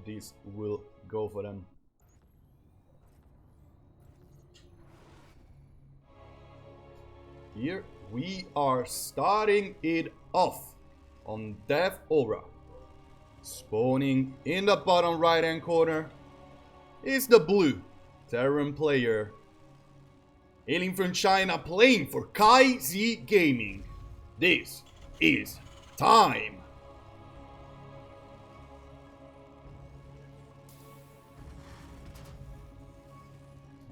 this will go for them. Here we are starting it off on Death Aura. Spawning in the bottom right hand corner is the blue Terran player. Hailing from China, playing for Kai Z Gaming. This is time.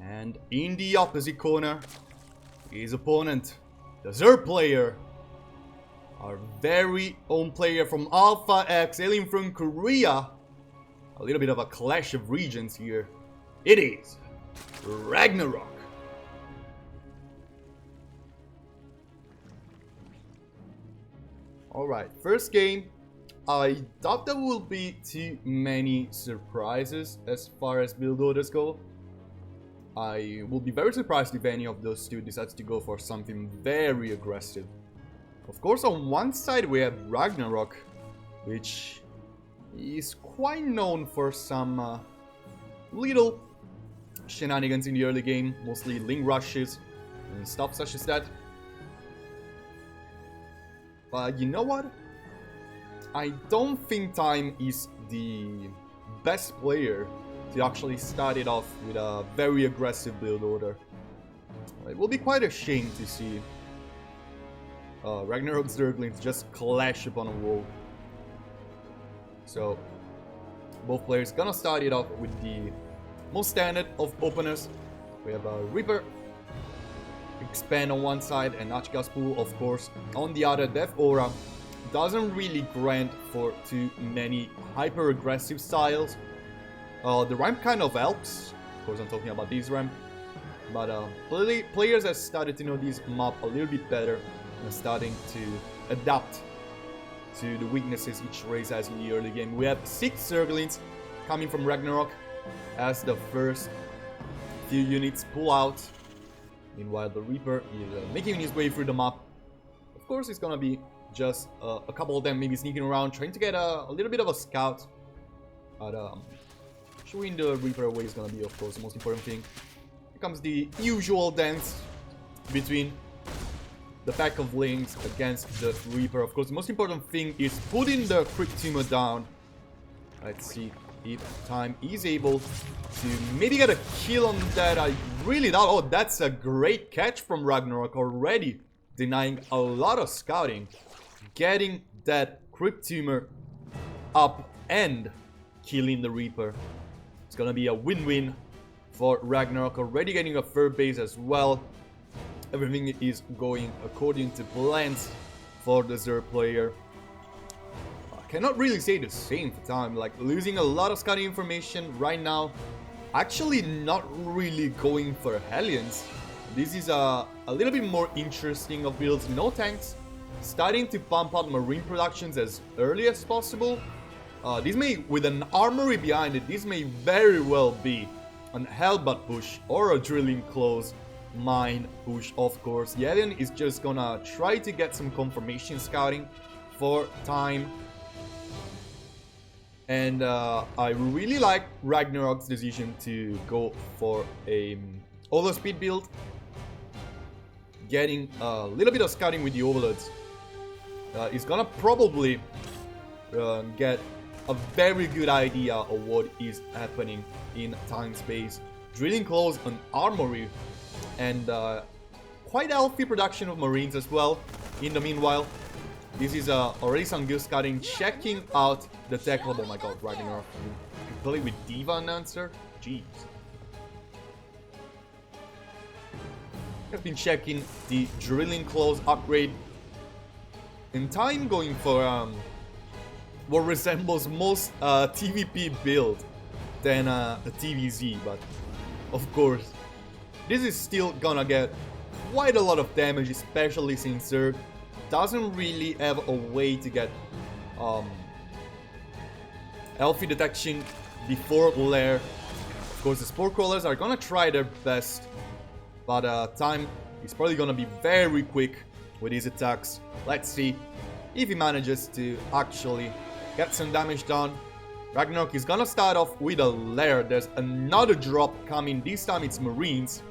And in the opposite corner, his opponent, the Zerg player, our very own player from Alpha X, hailing from Korea. A little bit of a clash of regions here. It is RagnaroK. Alright, first game. I doubt there will be too many surprises as far as build orders go. I will be very surprised if any of those two decides to go for something very aggressive. Of course, on one side we have RagnaroK, which is quite known for some little shenanigans in the early game, mostly link rushes and stuff such as that. But you know what? I don't think Time is the best player to actually start it off with a very aggressive build order. It will be quite a shame to see RagnaroK Zerglings just clash upon a wall. So both players gonna start it off with the most standard of openers. We have a Reaper, Expand on one side, and Nachka's Pool, of course, on the other. Death Aura doesn't really grant for too many hyper aggressive styles. The ramp kind of helps. Of course, I'm talking about this ramp. But players have started to know this map a little bit better and starting to adapt to the weaknesses each race has in the early game. We have 6 Zerglings coming from RagnaroK as the first few units pull out. Meanwhile, the Reaper is making his way through the map. Of course, it's gonna be just a couple of them maybe sneaking around, trying to get a little bit of a scout. But showing the Reaper away is gonna be, of course, the most important thing. Here comes the usual dance between the pack of links against the Reaper. Of course, the most important thing is putting the crit tumor down. Let's see if Time is able to maybe get a kill on that. I really doubt. Oh, that's a great catch from RagnaroK, already denying a lot of scouting, getting that crit tumor up and killing the Reaper. It's gonna be a win-win for RagnaroK, already getting a third base as well. Everything is going according to plans for the Zerg player. Cannot really say the same for Time, like losing a lot of scouting information right now. Actually not really going for Hellions. This is a little bit more interesting of builds. No tanks, starting to pump out marine productions as early as possible. This may, with an armory behind it, this may very well be an Hellbat push or a drilling close mine push, of course. The Alien is just gonna try to get some confirmation scouting for Time. And I really like RagnaroK's decision to go for a overspeed build. Getting a little bit of scouting with the overloads is gonna probably get a very good idea of what is happening in time space. Drilling close an armory and quite healthy production of marines as well. In the meanwhile, this is already some good scouting, checking out the tech hub. Oh my god, RagnaroK, you play with Diva Announcer? Jeez. I've been checking the drilling close upgrade. In Time going for what resembles most TVP build than a TVZ, but of course this is still gonna get quite a lot of damage, especially since Zerg doesn't really have a way to get healthy detection before lair. Of course, the Spore Crawlers are gonna try their best, but Time is probably gonna be very quick with his attacks. Let's see if he manages to actually get some damage done. RagnaroK is gonna start off with a lair. There's another drop coming. This time it's Marines.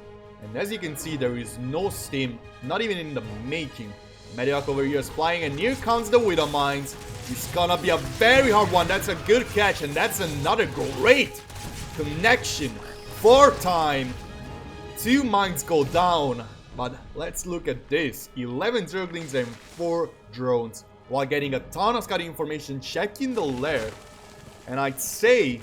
And as you can see, there is no steam, not even in the making. Medivac over here is flying, and here comes the Widow Mines. It's gonna be a very hard one. That's a good catch, and that's another great connection. 4 time. 2 mines go down. But let's look at this. 11 Zerglings and 4 drones. While getting a ton of scouting information, checking the lair. And I'd say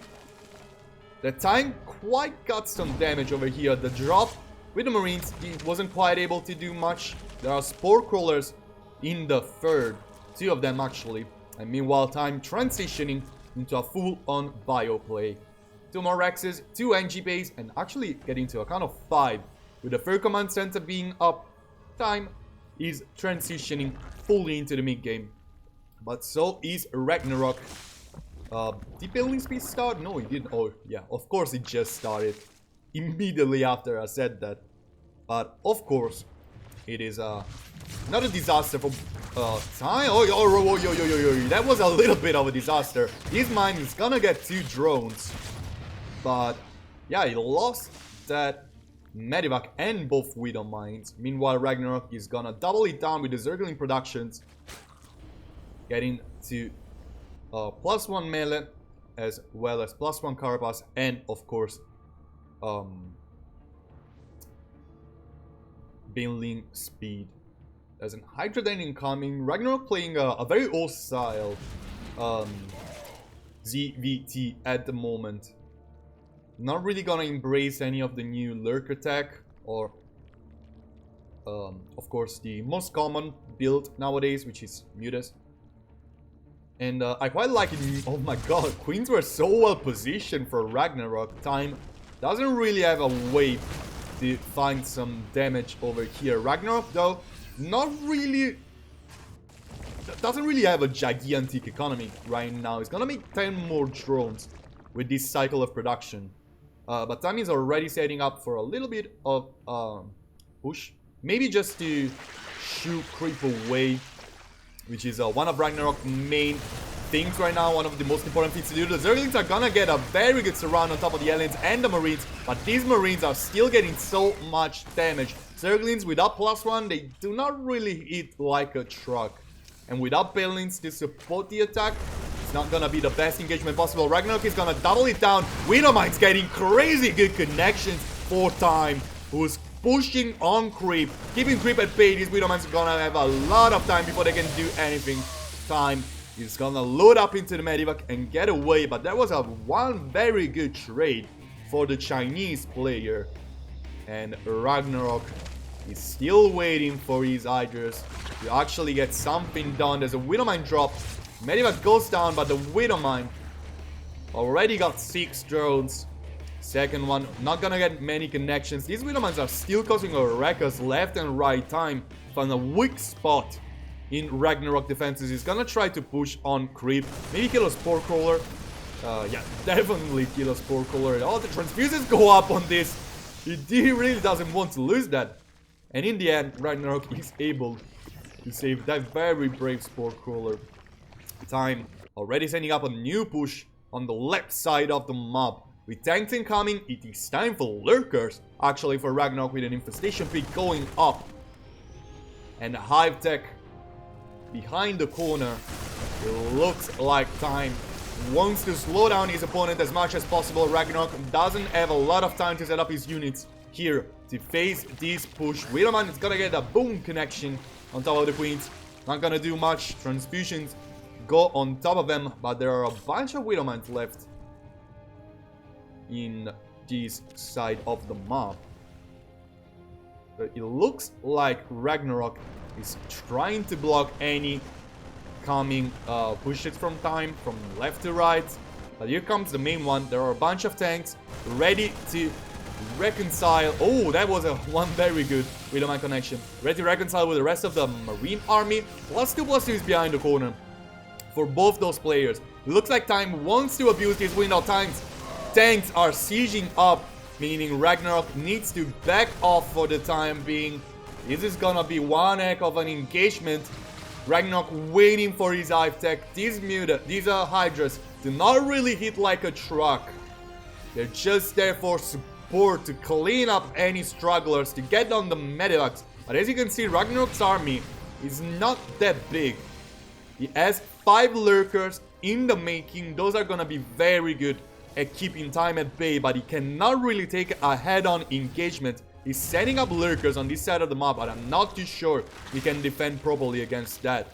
the time quite got some damage over here. The drop with the Marines, he wasn't quite able to do much. There are Spore Crawlers in the third. 2 of them actually. And meanwhile, time transitioning into a full-on bio play. 2 more Rexes, 2 NG bays, and actually getting to a count of 5. With the third command center being up, time is transitioning fully into the mid-game. But so is RagnaroK. Did building speed start? No, it didn't. Oh, yeah, of course it just started immediately after I said that. But, of course, it is not a disaster for time. Oh, that was a little bit of a disaster. This mine is gonna get 2 drones. But, yeah, he lost that Medivac and both Widow Mines. Meanwhile, RagnaroK is gonna double it down with the Zergling productions. Getting to +1 melee, as well as +1 carapace, and of course, building speed. There's an Hydra Den incoming. RagnaroK playing a very old style ZvT at the moment. Not really gonna embrace any of the new lurker tech, or of course the most common build nowadays, which is Mutas. And I quite like it. Oh my god, Queens were so well positioned for RagnaroK. Time doesn't really have a way to find some damage over here. RagnaroK though, not really, doesn't really have a gigantic economy right now. He's gonna make 10 more drones with this cycle of production. But Time is already setting up for a little bit of push. Maybe just to shoo creep away, which is one of RagnaroK's main things right now, one of the most important things to do. The Zerglings are gonna get a very good surround on top of the aliens and the Marines, but these Marines are still getting so much damage. Zerglings without +1, they do not really hit like a truck. And without Balins to support the attack, it's not gonna be the best engagement possible. RagnaroK is gonna double it down. Widow Mine's getting crazy good connections for Time, who's pushing on creep, keeping creep at bay. These Widow Mines are gonna have a lot of time before they can do anything. Time is gonna load up into the Medivac and get away, but that was one very good trade for the Chinese player. And RagnaroK is still waiting for his Hydras to actually get something done. There's a Widow Mine drop. Medivac goes down, but the Widow Mine already got 6 drones. Second one, not gonna get many connections. These Widow Mines are still causing a ruckus left and right. Time found a weak spot in RagnaroK defenses. He's gonna try to push on creep. Maybe kill a Spore Crawler. Yeah, definitely kill a Spore Crawler. All the transfuses go up on this. He really doesn't want to lose that. And in the end, RagnaroK is able to save that very brave Spore Crawler. Time already sending up a new push on the left side of the map. With tanks incoming, it is time for lurkers. Actually, for RagnaroK with an infestation peak going up. And Hive Tech behind the corner. It looks like Time wants to slow down his opponent as much as possible. RagnaroK doesn't have a lot of time to set up his units here to face this push. Widow Mine is gonna get a boom connection on top of the Queens. Not gonna do much. Transfusions go on top of them, but there are a bunch of Widow Mines left in this side of the map. But it looks like RagnaroK is trying to block any coming pushes from Time, from left to right. But here comes the main one. There are a bunch of tanks ready to reconcile. Oh, that was one very good Widow Mine connection. Ready to reconcile with the rest of the Marine army. +2/+2 is behind the corner for both those players. It looks like Time wants to abuse these window times. Tanks are sieging up, meaning RagnaroK needs to back off for the time being. This is gonna be one heck of an engagement. RagnaroK waiting for his Hive Tech. These Hydras do not really hit like a truck. They're just there for support, to clean up any strugglers, to get on the medivacs. But as you can see, RagnaroK's army is not that big. He has 5 lurkers in the making. Those are gonna be very good at keeping time at bay, but he cannot really take a head-on engagement. He's setting up lurkers on this side of the map, but I'm not too sure he can defend properly against that.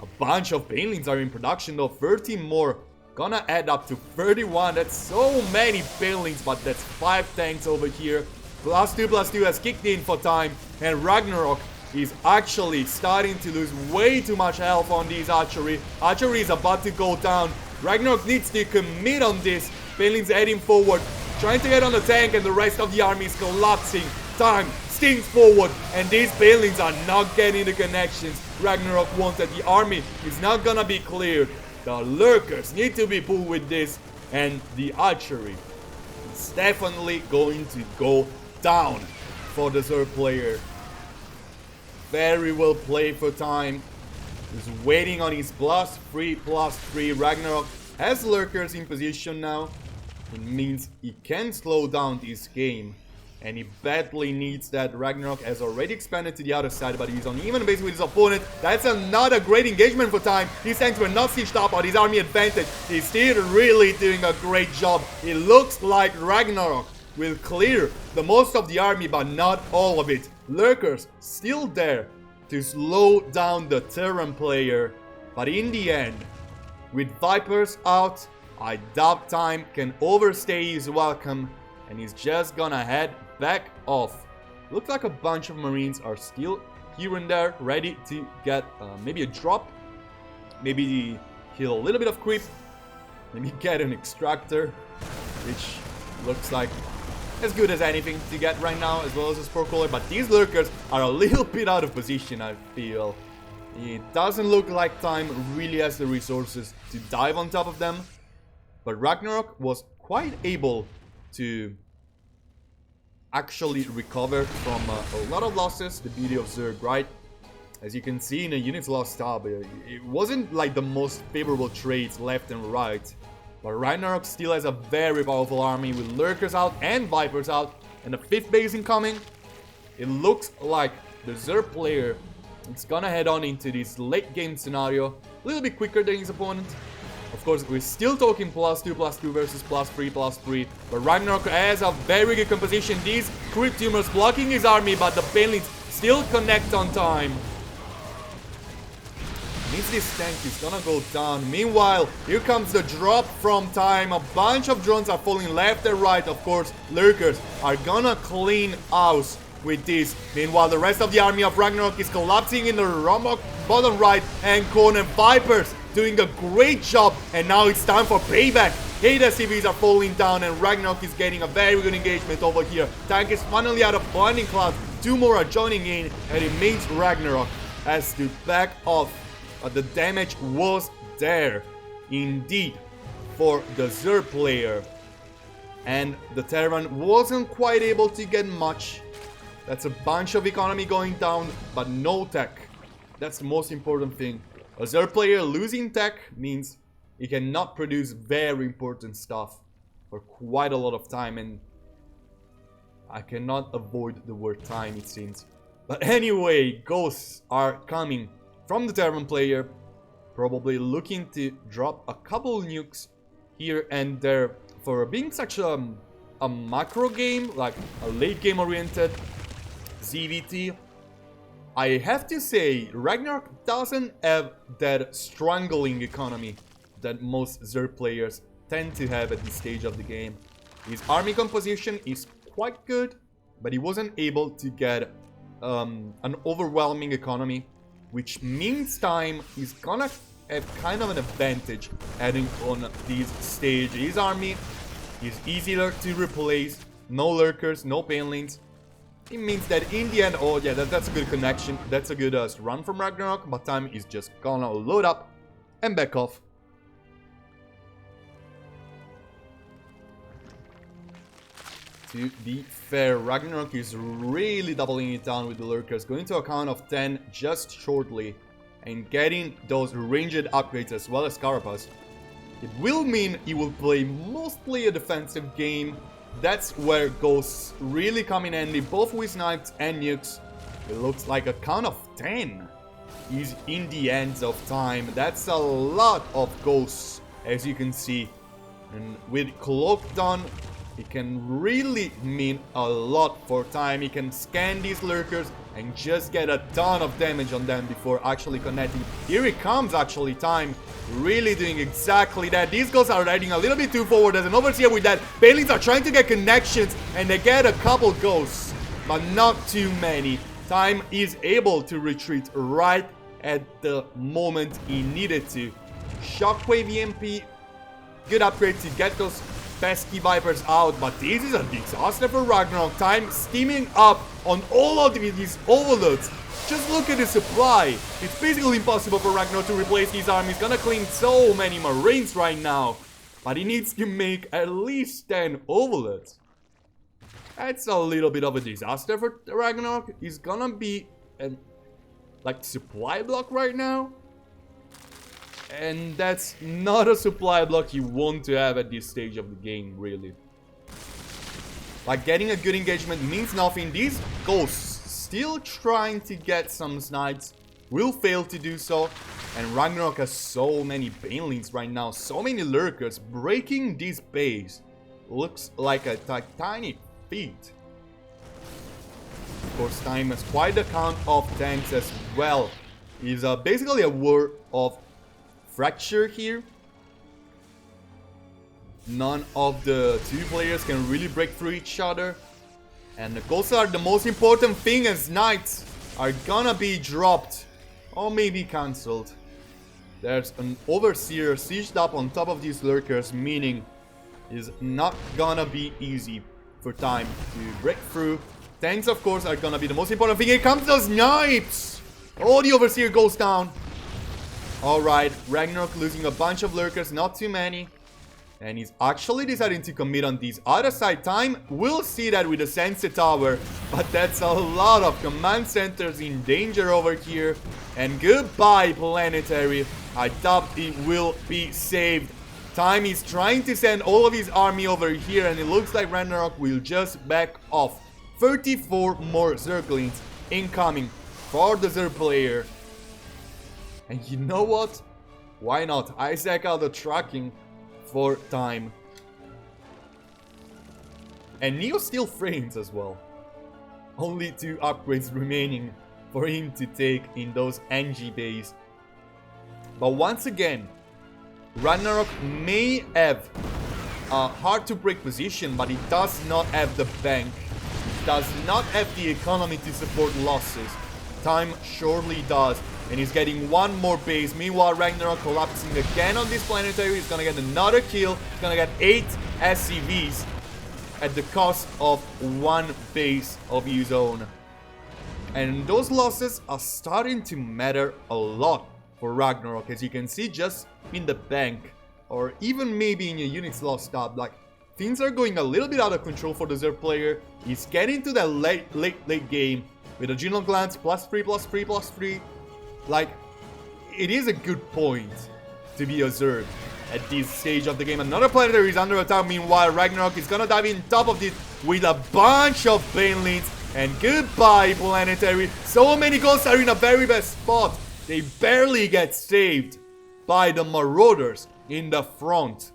A bunch of banelings are in production though, 13 more. Gonna add up to 31. That's so many banelings, but that's 5 tanks over here. +2/+2 has kicked in for time, and RagnaroK is actually starting to lose way too much health on these archery. Archery is about to go down. RagnaroK needs to commit on this. Banelings heading forward, trying to get on the tank, and the rest of the army is collapsing. Time stings forward, and these banelings are not getting the connections RagnaroK wanted. The army is not gonna be cleared. The lurkers need to be pulled with this, and the archery is definitely going to go down for the third player. Very well played for time. He's waiting on his +3/+3. RagnaroK has lurkers in position now. It means he can slow down this game, and he badly needs that. RagnaroK has already expanded to the other side, but he's on even base with his opponent. That's another great engagement for time. These tanks were not sieged up on his army advantage. He's still really doing a great job. It looks like RagnaroK will clear the most of the army, but not all of it. Lurkers still there to slow down the Terran player, but in the end, with Vipers out, I doubt time can overstay his welcome, and he's just gonna head back off. Looks like a bunch of Marines are still here and there, ready to get maybe a drop, maybe kill a little bit of creep, maybe get an extractor, which looks like as good as anything to get right now, as well as a spore crawler. But these lurkers are a little bit out of position, I feel. It doesn't look like time really has the resources to dive on top of them, but RagnaroK was quite able to actually recover from a lot of losses. The beauty of Zerg, right? As you can see in a units lost tab, it wasn't like the most favorable trades left and right. But RagnaroK still has a very powerful army with lurkers out and vipers out, and a 5th base incoming. It looks like the Zerg player is gonna head on into this late game scenario a little bit quicker than his opponent. Of course, we're still talking +2/+2 versus +3/+3, but RagnaroK has a very good composition. These creep tumors blocking his army, but the banelings still connect on time. Means this tank is gonna go down. Meanwhile, here comes the drop from time. A bunch of drones are falling left and right. Of course, lurkers are gonna clean house with this. Meanwhile, the rest of the army of RagnaroK is collapsing in the bottom right hand corner. Vipers doing a great job, and now it's time for payback. Hada CVs are falling down, and RagnaroK is getting a very good engagement over here. Tank is finally out of blinding clouds. 2 more are joining in, and it means RagnaroK has to back off. But the damage was there, indeed, for the Zerg player. And the Terran wasn't quite able to get much. That's a bunch of economy going down, but no tech. That's the most important thing. A Zerg player losing tech means he cannot produce very important stuff for quite a lot of time, and I cannot avoid the word time, it seems. But anyway, ghosts are coming from the Terran player, probably looking to drop a couple nukes here and there. For being such a macro game, like a late game oriented ZvT, I have to say RagnaroK doesn't have that strangling economy that most Zerg players tend to have at this stage of the game. His army composition is quite good, but he wasn't able to get an overwhelming economy, which means time is gonna have kind of an advantage heading on this stage. His army is easier to replace, no lurkers, no banelings. It means that in the end, oh yeah, that's a good connection, that's a good run from RagnaroK, but time is just gonna load up and back off. To be fair, RagnaroK is really doubling it down with the lurkers, going to a count of 10 just shortly, and getting those ranged upgrades as well as Carapace. It will mean he will play mostly a defensive game. That's where ghosts really come in handy, both with snipes and nukes. It looks like a count of 10 is in the hands of time. That's a lot of ghosts, as you can see. And with Cloak done, it can really mean a lot for time. He can scan these lurkers and just get a ton of damage on them before actually connecting. Here it comes, actually, time really doing exactly that. These ghosts are riding a little bit too forward. There's an overseer with that. Banelings are trying to get connections, and they get a couple ghosts, but not too many. Time is able to retreat right at the moment he needed to. Shockwave EMP, good upgrade to get those pesky Vipers out, but this is a disaster for RagnaroK. Time steaming up on all of these overloads. Just look at the supply. It's basically impossible for RagnaroK to replace his army. He's gonna clean so many Marines right now, but he needs to make at least 10 overloads. That's a little bit of a disaster for RagnaroK. He's gonna be an supply block right now. And that's not a supply block you want to have at this stage of the game, really. Like, getting a good engagement means nothing. These ghosts still trying to get some snipes will fail to do so. And RagnaroK has so many Banelings right now, so many lurkers. Breaking this base looks like a tiny feat. Of course, time has quite a count of tanks as well. It's basically a war of fracture here. None of the two players can really break through each other. And the ghosts are the most important thing, as knights are gonna be dropped or maybe cancelled. There's an overseer sieged up on top of these lurkers, meaning it's not gonna be easy for time to break through. Tanks, of course, are gonna be the most important thing. Here comes those snipes! Oh, the overseer goes down. Alright, RagnaroK losing a bunch of lurkers, not too many. And he's actually deciding to commit on this other side. Time, we'll see that with the Sensor Tower. But that's a lot of command centers in danger over here. And goodbye, Planetary. I doubt it will be saved. Time is trying to send all of his army over here, and it looks like RagnaroK will just back off. 34 more Zerglings incoming for the Zer player. And you know what? Why not? Isaac out the tracking for time. And Neo still frames as well. Only 2 upgrades remaining for him to take in those NG bays. But once again, RagnaroK may have a hard to break position, but he does not have the bank. He does not have the economy to support losses. Time surely does. And he's getting one more base. Meanwhile, RagnaroK collapsing again on this planetary. He's gonna get another kill. He's gonna get 8 SCVs at the cost of 1 base of his own. And those losses are starting to matter a lot for RagnaroK, as you can see just in the bank, or even maybe in your units lost up. Like, things are going a little bit out of control for the Zer player. He's getting to that late game with a General Glance +3/+3/+3. Like, it is a good point to be observed at this stage of the game. Another planetary is under attack. Meanwhile, RagnaroK is gonna dive in top of this with a bunch of Banelings. And goodbye, planetary. So many ghosts are in a very bad spot. They barely get saved by the Marauders in the front.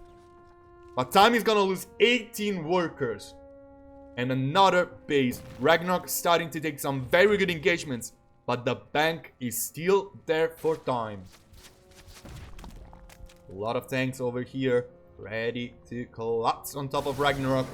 But time is gonna lose 18 workers. And another base. RagnaroK starting to take some very good engagements. But the bank is still there for time. A lot of tanks over here, ready to collapse on top of RagnaroK.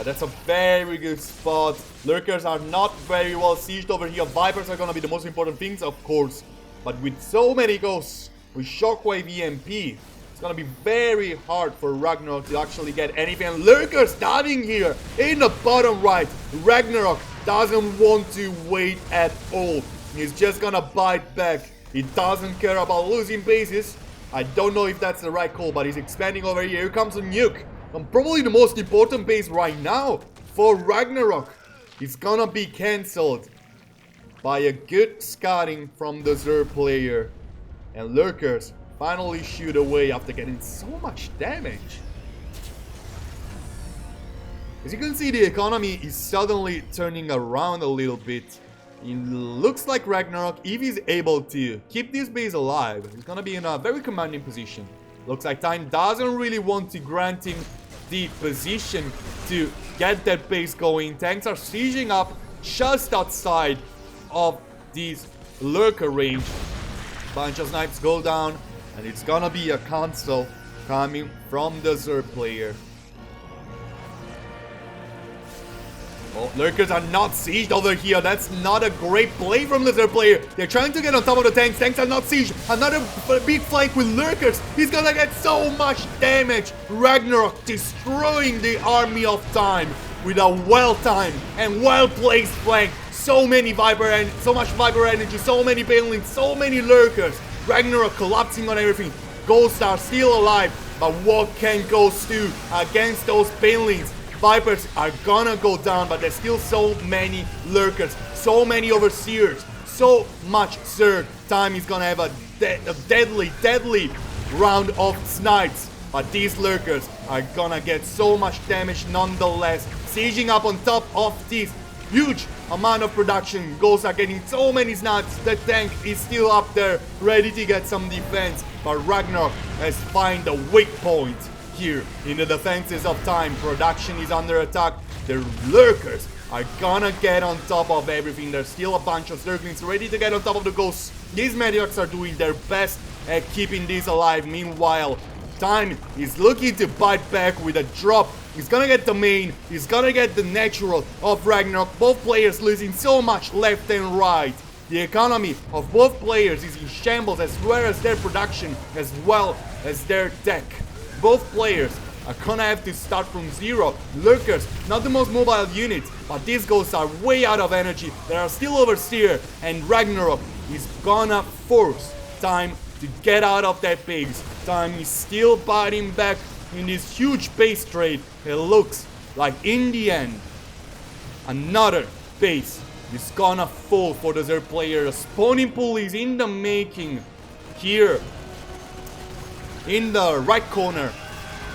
That's a very good spot. Lurkers are not very well sieged over here. Vipers are gonna be the most important things, of course. But with so many ghosts, with Shockwave EMP, it's gonna be very hard for RagnaroK to actually get anything. And lurkers diving here in the bottom right. RagnaroK doesn't want to wait at all. He's just gonna bite back. He doesn't care about losing bases. I don't know if that's the right call, but he's expanding over here. Here comes a nuke. And probably the most important base right now for RagnaroK. It's gonna be cancelled by a good scouting from the Zer player. And lurkers finally shoot away after getting so much damage. As you can see, the economy is suddenly turning around a little bit. It looks like RagnaroK, if he's able to keep this base alive, he's gonna be in a very commanding position. Looks like Time doesn't really want to grant him the position to get that base going. Tanks are sieging up just outside of this lurker range. Bunch of snipes go down, and it's gonna be a cancel coming from the Zerg player. Oh, lurkers are not sieged over here. That's not a great play from the Zerg player. They're trying to get on top of the tanks. Tanks are not sieged. Another big flank with lurkers. He's gonna get so much damage. RagnaroK destroying the army of Time with a well-timed and well-placed flank. So many Viper and so much Viper energy, so many Banelings, so many lurkers. RagnaroK collapsing on everything. Ghosts are still alive, but what can Ghosts do against those Banelings? Vipers are gonna go down, but there's still so many lurkers, so many overseers, so much Zerg. Time is gonna have a deadly round of snipes, but these lurkers are gonna get so much damage nonetheless. Sieging up on top of this huge amount of production. Ghosts are getting so many snipes. The tank is still up there, ready to get some defense, but RagnaroK has found the weak point here in the defenses of Time. Production is under attack. The lurkers are gonna get on top of everything. There's still a bunch of Zerglings ready to get on top of the Ghosts. These medics are doing their best at keeping these alive. Meanwhile, Time is looking to bite back with a drop. He's gonna get the main, he's gonna get the natural of RagnaroK. Both players losing so much left and right. The economy of both players is in shambles, as well as their production, as well as their tech. Both players are gonna have to start from zero. Lurkers, not the most mobile units, but these Ghosts are way out of energy. They are still overseer, and RagnaroK is gonna force Time to get out of that base. Time is still biting back in this huge base trade. It looks like in the end, another base is gonna fall for the Zerg player. A spawning pool is in the making here in the right corner.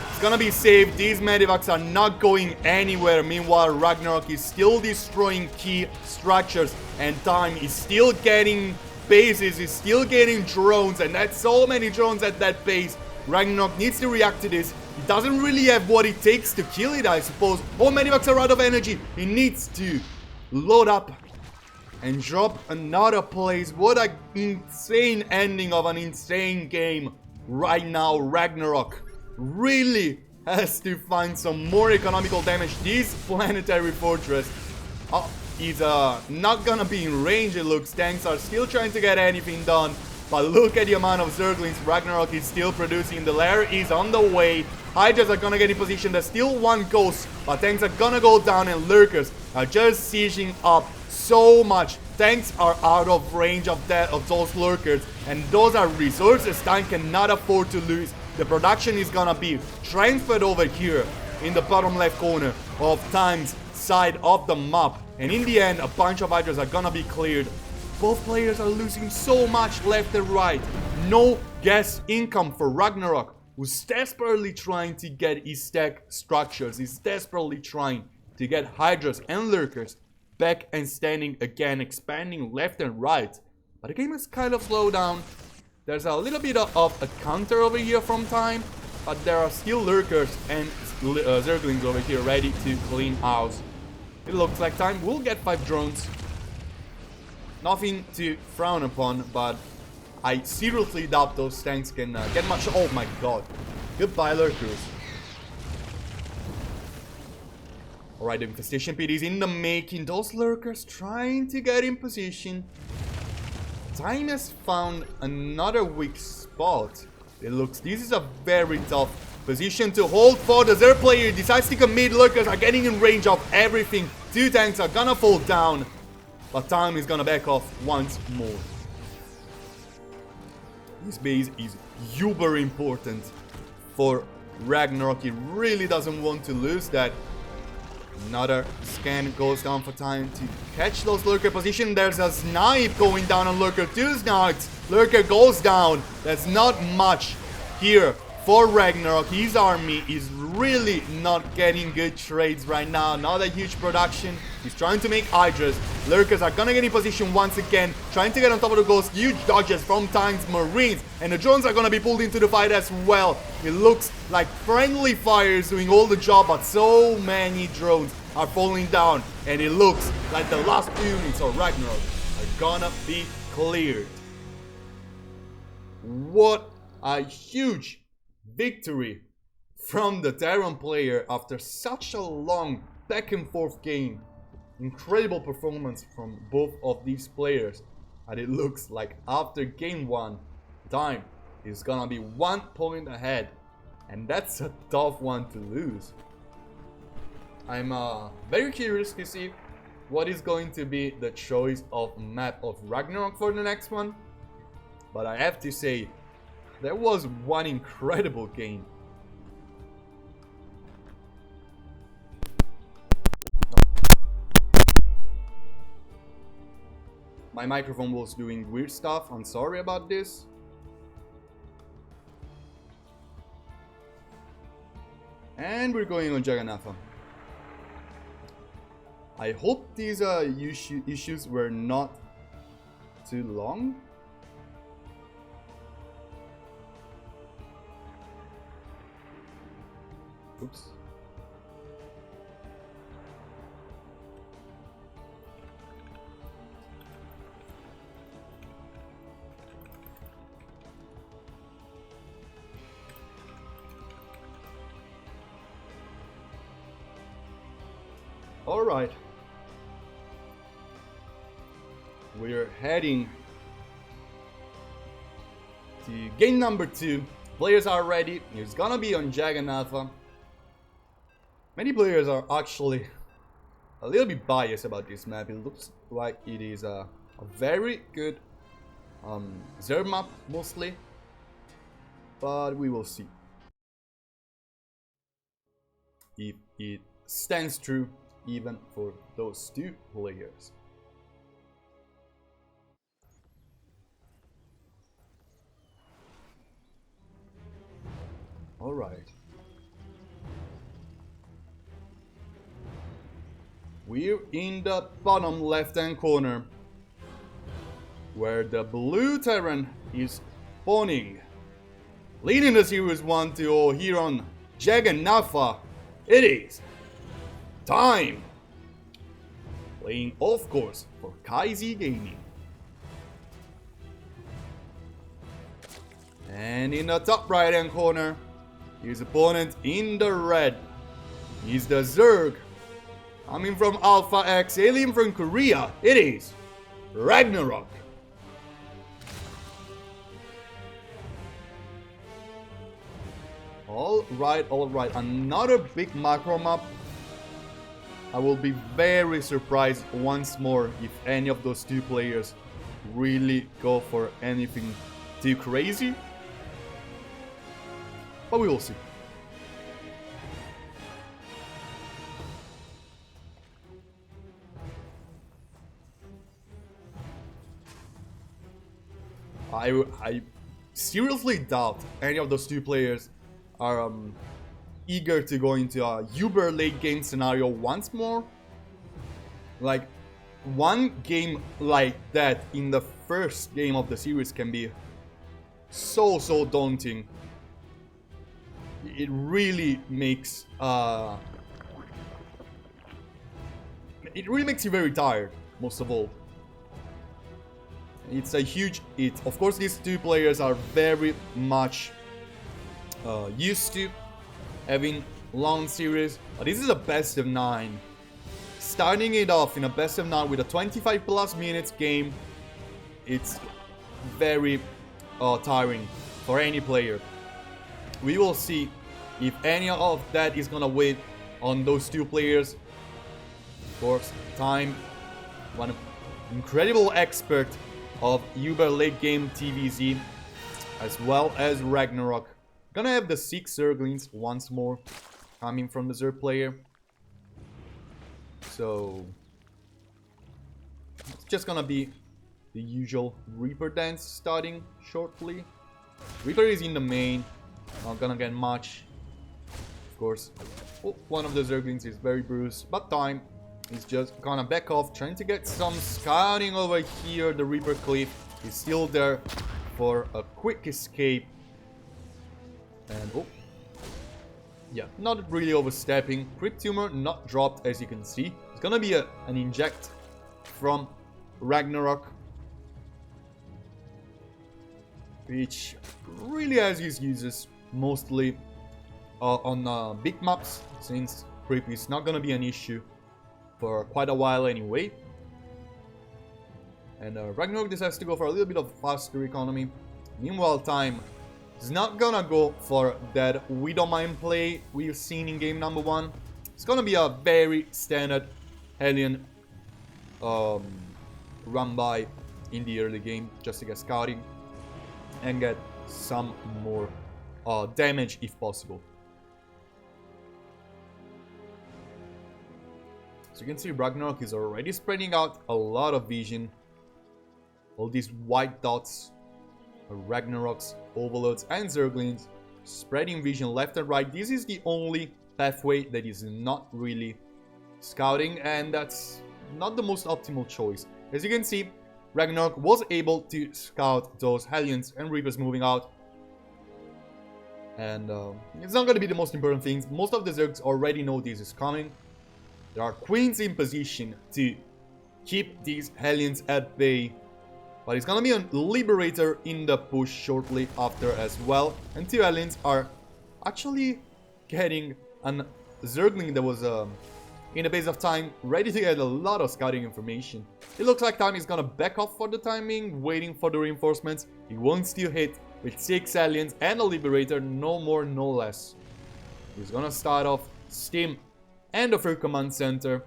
It's gonna be saved. These medivacs are not going anywhere. Meanwhile, RagnaroK is still destroying key structures, and Time is still getting bases, is still getting drones, and that's so many drones at that base. RagnaroK needs to react to this. He doesn't really have what it takes to kill it, I suppose. All medivacs are out of energy. He needs to load up and drop another place. What an insane ending of an insane game. Right now, RagnaroK really has to find some more economical damage. This planetary fortress is not gonna be in range, it looks. Tanks are still trying to get anything done, but look at the amount of Zerglings RagnaroK is still producing. The lair is on the way. Hydras are gonna get in position. There's still one Ghost, but tanks are gonna go down, and lurkers are just sieging up so much. Tanks are out of range of those lurkers, and those are resources Time cannot afford to lose. The production is gonna be transferred over here in the bottom left corner of Time's side of the map, and in the end, a bunch of Hydras are gonna be cleared. Both players are losing so much left and right. No gas income for RagnaroK, who's desperately trying to get his tech structures. He's desperately trying to get Hydras and lurkers back and standing again, expanding left and right. But the game is kind of slowed down. There's a little bit of a counter over here from Time, but there are still lurkers and Zerglings over here ready to clean house. It looks like Time will get 5 drones. Nothing to frown upon, but I seriously doubt those tanks can get much. Oh my god. Goodbye, lurkers. Alright, the infestation pit is in the making. Those lurkers trying to get in position. Time has found another weak spot. It looks, this is a very tough position to hold for the Zerg player. Decides to commit. Lurkers are getting in range of everything. 2 tanks are gonna fall down, but Time is gonna back off once more. This base is uber important for RagnaroK. He really doesn't want to lose that. Another scan goes down for time to catch those lurker position. There's a snipe going down on lurker. 2 snipes. Lurker goes down. There's not much here for RagnaroK. His army is really not getting good trades right now. Not a huge production. He's trying to make Hydras. Lurkers are gonna get in position once again, trying to get on top of the ghost. Huge dodges from tanks, marines, and the drones are gonna be pulled into the fight as well. It looks like friendly fire is doing all the job, but so many drones are falling down, and it looks like the last few units of RagnaroK are gonna be cleared. What a huge victory from the Terran player after such a long back and forth game. Incredible performance from both of these players, and it looks like after game 1, time is gonna be 1 point ahead, and that's a tough one to lose. I'm very curious to see what is going to be the choice of map of RagnaroK for the next one, but I have to say, there was one incredible game. My microphone was doing weird stuff, I'm sorry about this. And we're going on Jagannatha. I hope these issues were not too long. Oops. All right. We're heading to game number 2. Players are ready. It's gonna be on Jagannatha. Many players are actually a little bit biased about this map. It looks like it is a very good Zerg map mostly, but we will see if it stands true even for those 2 players. All right. We're in the bottom left-hand corner, where the blue Terran is spawning. Leading the series 1-0 here on Jagannatha, it is time. Playing, of course, for KaiZ Gaming. And in the top right-hand corner, his opponent in the red is the Zerg. Coming from Alpha X, alien from Korea, it is RagnaroK. Alright, another big macro map. I will be very surprised once more if any of those 2 players really go for anything too crazy. But we will see. I seriously doubt any of those 2 players are eager to go into a uber late game scenario once more. Like, one game like that in the first game of the series can be so daunting. It really makes you very tired, most of all. It's a huge hit. Of course, these 2 players are very much used to having long series, but this is a best of 9. Starting it off in a best of 9 with a 25+ minutes game, it's very tiring for any player. We will see if any of that is gonna wait on those 2 players. Of course, time, one incredible expert of uber late game TVZ, as well as RagnaroK. Gonna have the 6 Zerglings once more coming from the Zerg player. So it's just gonna be the usual Reaper dance starting shortly. Reaper is in the main, not gonna get much. Of course, oh, one of the Zerglings is very bruised, but time is just gonna back off, trying to get some scouting over here. The Reaper Cliff is still there for a quick escape. And oh, yeah, not really overstepping. Crit Tumor not dropped, as you can see. It's gonna be an inject from RagnaroK, which really has his uses mostly on big maps, since creep is not gonna be an issue for quite a while anyway. And RagnaroK decides to go for a little bit of faster economy. Meanwhile, time is not gonna go for that we don't mind play we've seen in game number 1. It's gonna be a very standard Hellion run by in the early game, just to get scouting and get some more damage if possible. So you can see RagnaroK is already spreading out a lot of vision. All these white dots are RagnaroK's Overlords and Zerglings, spreading vision left and right. This is the only pathway that is not really scouting, and that's not the most optimal choice. As you can see, RagnaroK was able to scout those Hellions and Reapers moving out. And it's not going to be the most important things. Most of the Zergs already know this is coming. There are Queens in position to keep these Hellions at bay. But it's going to be a Liberator in the push shortly after as well. And 2 Hellions are actually getting a Zergling that was in a base of time, ready to get a lot of scouting information. It looks like time is gonna back off for the timing, waiting for the reinforcements. He won't still hit with 6 Aliens and a Liberator, no more, no less. He's gonna start off Steam and the third command center.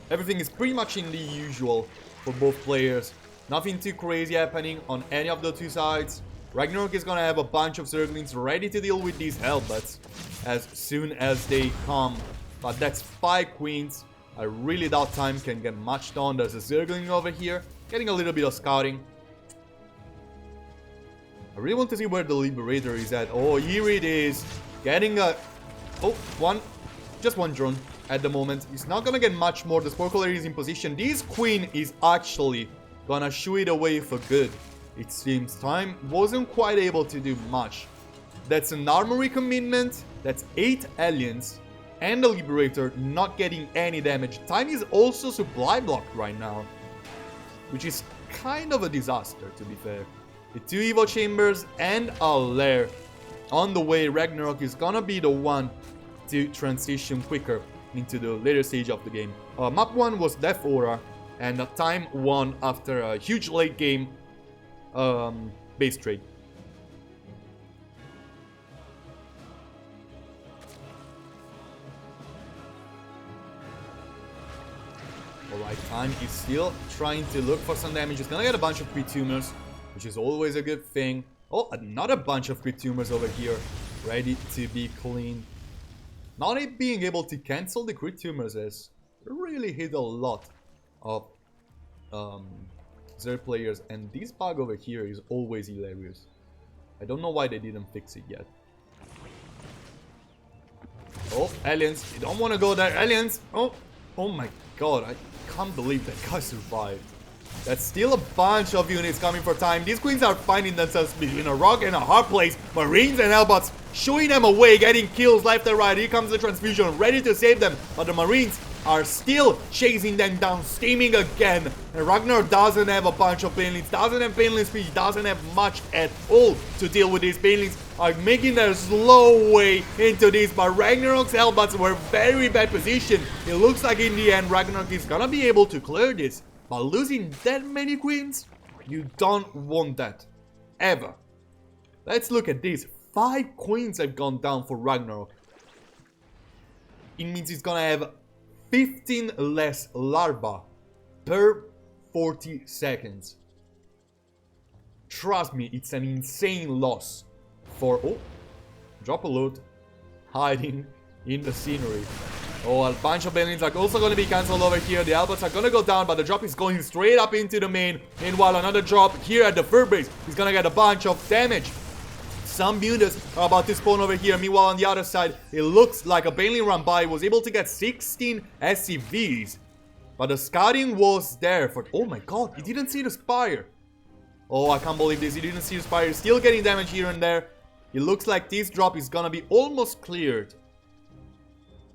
Everything is pretty much in the usual for both players. Nothing too crazy happening on any of the two sides. RagnaroK is gonna have a bunch of Zerglings ready to deal with these Hellbats as soon as they come. But that's 5 Queens. I really doubt time can get much done. There's a Zergling over here, getting a little bit of scouting. I really want to see where the Liberator is at. Oh, here it is. Getting a... oh, just one drone at the moment. He's not gonna get much more. The Spore Caller is in position. This Queen is actually gonna shoo it away for good. It seems time wasn't quite able to do much. That's an armory commitment. That's 8 Aliens. And the Liberator not getting any damage. Time is also supply blocked right now, which is kind of a disaster, to be fair. The 2 Evo Chambers and a Lair on the way. RagnaroK is gonna be the one to transition quicker into the later stage of the game. Map 1 was Death Aura, and time won after a huge late game base trade. Alright, time is still trying to look for some damage. He's gonna get a bunch of crit tumors, which is always a good thing. Oh, another bunch of crit tumors over here, ready to be cleaned. Not being able to cancel the crit tumors has really hit a lot of Zerg players, and this bug over here is always hilarious. I don't know why they didn't fix it yet. Oh, Aliens, you don't want to go there, Aliens! Oh my god, I can't believe that guy survived. That's still a bunch of units coming for time. These Queens are finding themselves between a rock and a hard place. Marines and Hellbots shooing them away, getting kills left and right. Here comes the transfusion, ready to save them. But the Marines are still chasing them down, steaming again. And RagnaroK doesn't have a bunch of Banelings, doesn't have Baneling speed, doesn't have much at all to deal with these Banelings. Are making their slow way into this, but RagnaroK's Hellbots were very bad position. It looks like in the end RagnaroK is gonna be able to clear this. But losing that many Queens, you don't want that. Ever. Let's look at this. 5 Queens have gone down for RagnaroK. It means he's gonna have 15 less larvae per 40 seconds. Trust me, it's an insane loss for... oh, drop alert, hiding in the scenery. Oh, a bunch of Banelings are also going to be cancelled over here. The Alberts are going to go down, but the drop is going straight up into the main. Meanwhile, another drop here at the third base. He's going to get a bunch of damage. Some mutas are about to spawn over here. Meanwhile, on the other side, it looks like a Baneling run by was able to get 16 SCVs. But the scouting was there for... Oh my god, he didn't see the Spire. Oh, I can't believe this. He didn't see the Spire. He's still getting damage here and there. It looks like this drop is gonna be almost cleared.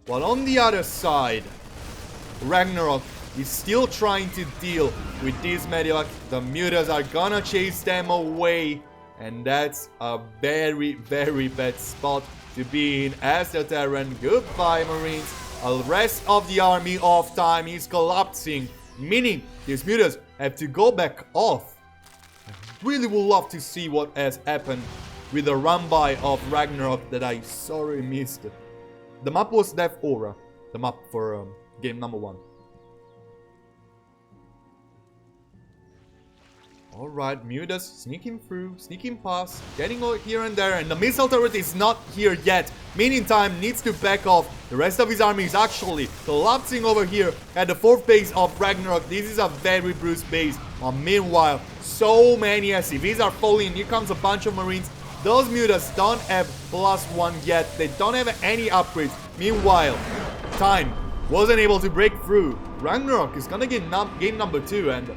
While on the other side, RagnaroK is still trying to deal with this Medivac. The mutas are gonna chase them away. And that's a very, very bad spot to be in as the Terran. Goodbye, Marines. The rest of the army of time is collapsing, meaning these mutas have to go back off. I really would love to see what has happened with the run-by of RagnaroK that I sorry missed. The map was Death Aura, the map for game number 1. Alright, mutas sneaking through, sneaking past, getting over here and there, and the missile turret is not here yet. Meaning Time needs to back off. The rest of his army is actually collapsing over here at the 4th base of RagnaroK. This is a very bruised base. Meanwhile, so many SCVs are falling. Here comes a bunch of Marines. Those mutas don't have +1 yet. They don't have any upgrades. Meanwhile, Time wasn't able to break through. RagnaroK is gonna get game number 2, and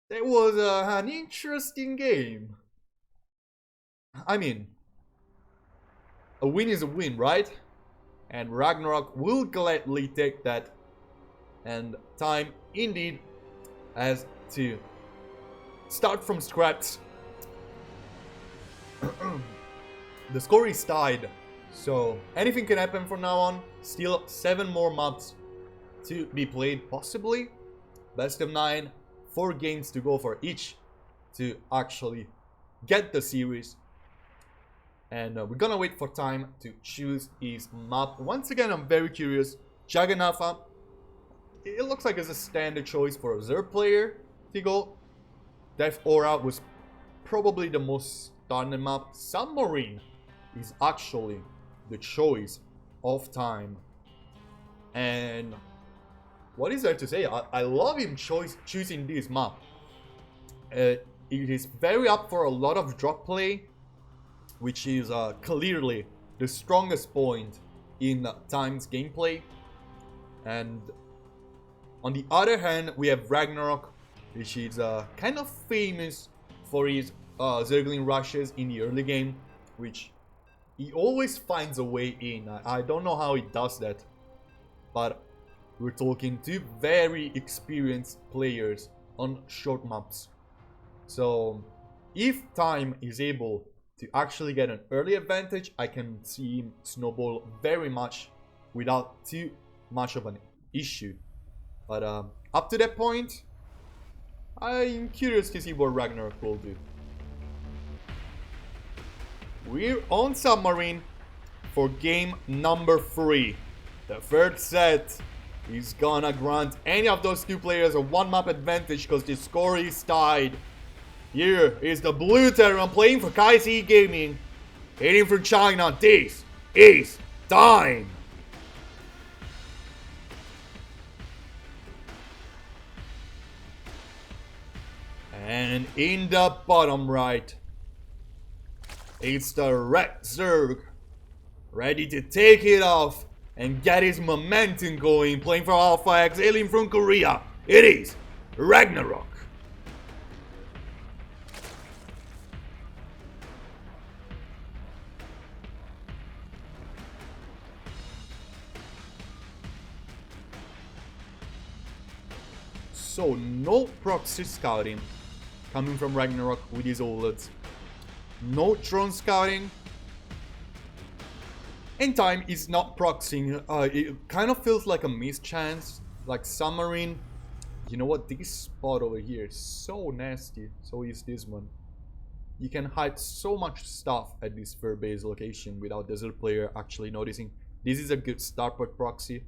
it was an interesting game. I mean, a win is a win, right? And RagnaroK will gladly take that. And Time indeed has to start from scratch. The score is tied, so anything can happen from now on. Still 7 more maps to be played, possibly. Best of 9. 4 games to go for each to actually get the series. And we're gonna wait for Time to choose his map. Once again, I'm very curious. Jagannath, it looks like it's a standard choice for a Zerg player to go. Death Aura was probably the most standard map. Submarine is actually the choice of Time. And what is there to say? I love him choosing this map. It is very up for a lot of drop play, which is clearly the strongest point in Time's gameplay. And on the other hand, we have RagnaroK, which is kind of famous for his Zergling rushes in the early game, which he always finds a way in. I don't know how he does that, but we're talking 2 very experienced players on short maps. So if Time is able to actually get an early advantage, I can see him snowball very much without too much of an issue. But up to that point, I'm curious to see what RagnaroK will do. We're on Submarine for game number 3. The 3rd set is gonna grant any of those 2 players a 1 map advantage because the score is tied. Here is the blue Terran playing for Kaisi Gaming, hitting for China. This is Time. And in the bottom right, it's the Red Zerg, ready to take it off and get his momentum going, playing for Alpha X, alien from Korea. It is RagnaroK. So no proxy scouting coming from RagnaroK with his OLEDs. No drone scouting. And Time is not proxying. It kind of feels like a missed chance. Like Submarine. You know what? This spot over here is so nasty. So is this one. You can hide so much stuff at this third base location without the Zerg player actually noticing. This is a good starport proxy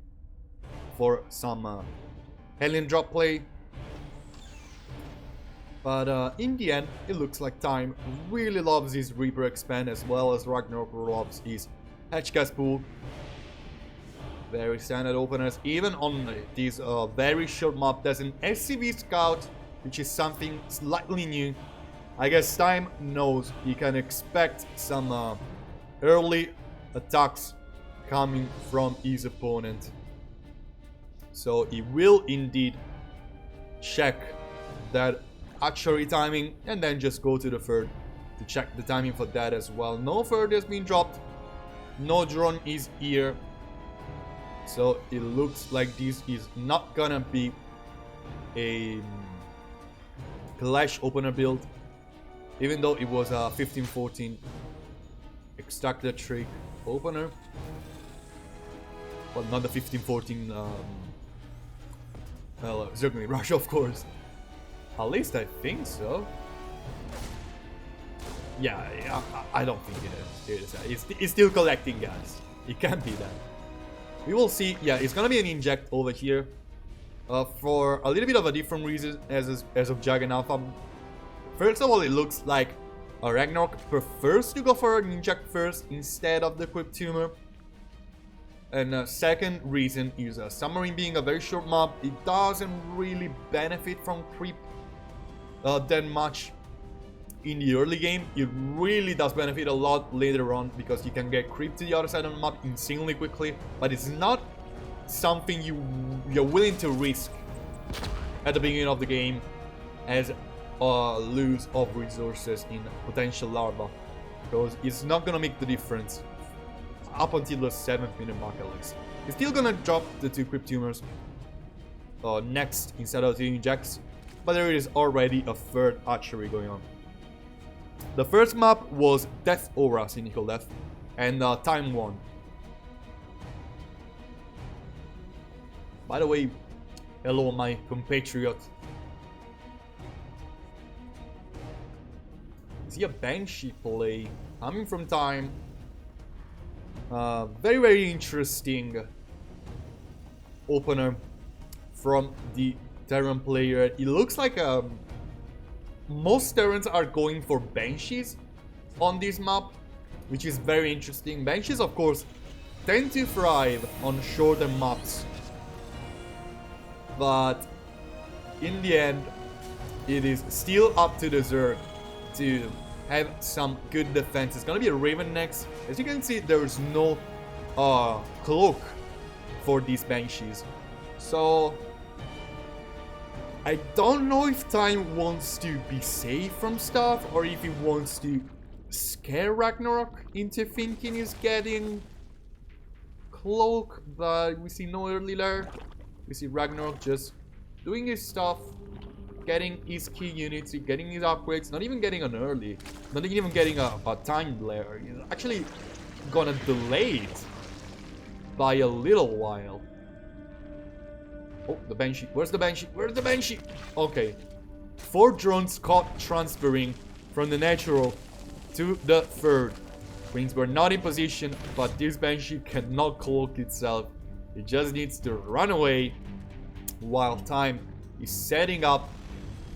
for some alien drop play. But in the end, it looks like Time really loves his Reaper expand as well as RagnaroK loves his Hatch Gas Pool. Very standard openers. Even on these very short map, there's an SCV Scout, which is something slightly new. I guess Time knows he can expect some early attacks coming from his opponent. So he will indeed check that archery timing and then just go to the third to check the timing for that as well. No third has been dropped. No drone is here. So it looks like this is not gonna be a Clash opener build. Even though it was a 15-14 extractor trick opener. Well, not the 15-14 certainly Rush, of course. At least I think so. Yeah, I don't think it is. It's still collecting gas. It can't be that. We will see. Yeah, it's gonna be an inject over here. For a little bit of a different reason as of Jagan Alpha. First of all, it looks like RagnaroK prefers to go for an inject first instead of the Equipped Tumor. And second reason is Submarine being a very short mob, it doesn't really benefit from creep that much in the early game. It really does benefit a lot later on because you can get creep to the other side of the map insanely quickly, but it's not something you're willing to risk at the beginning of the game as a lose of resources in potential larva, because it's not gonna make the difference up until the 7th minute mark at least. He's still gonna drop the 2 Crypt Tumors next instead of the injects, but there is already a third archery going on. The first map was Death Aura, Cynical Death, and Time 1. By the way, hello my compatriot. Is he a Banshee play? Coming from Time. Very, very interesting opener from the Terran player. It looks like most Terrans are going for Banshees on this map, which is very interesting. Banshees, of course, tend to thrive on shorter maps, but in the end, it is still up to the Zerg to have some good defense. It's gonna be a Raven next. As you can see, there's no cloak for these Banshees. So I don't know if Time wants to be safe from stuff or if he wants to scare RagnaroK into thinking he's getting cloak, but we see no early lair. We see RagnaroK just doing his stuff, getting his key units, getting his upgrades, not even getting an early, not even getting a timed lair. He's actually gonna delay it by a little while. Oh, the Banshee. Where's the Banshee? Where's the Banshee? Okay. 4 drones caught transferring from the natural to the third. Means we're not in position, but this Banshee cannot cloak itself. It just needs to run away while Time is setting up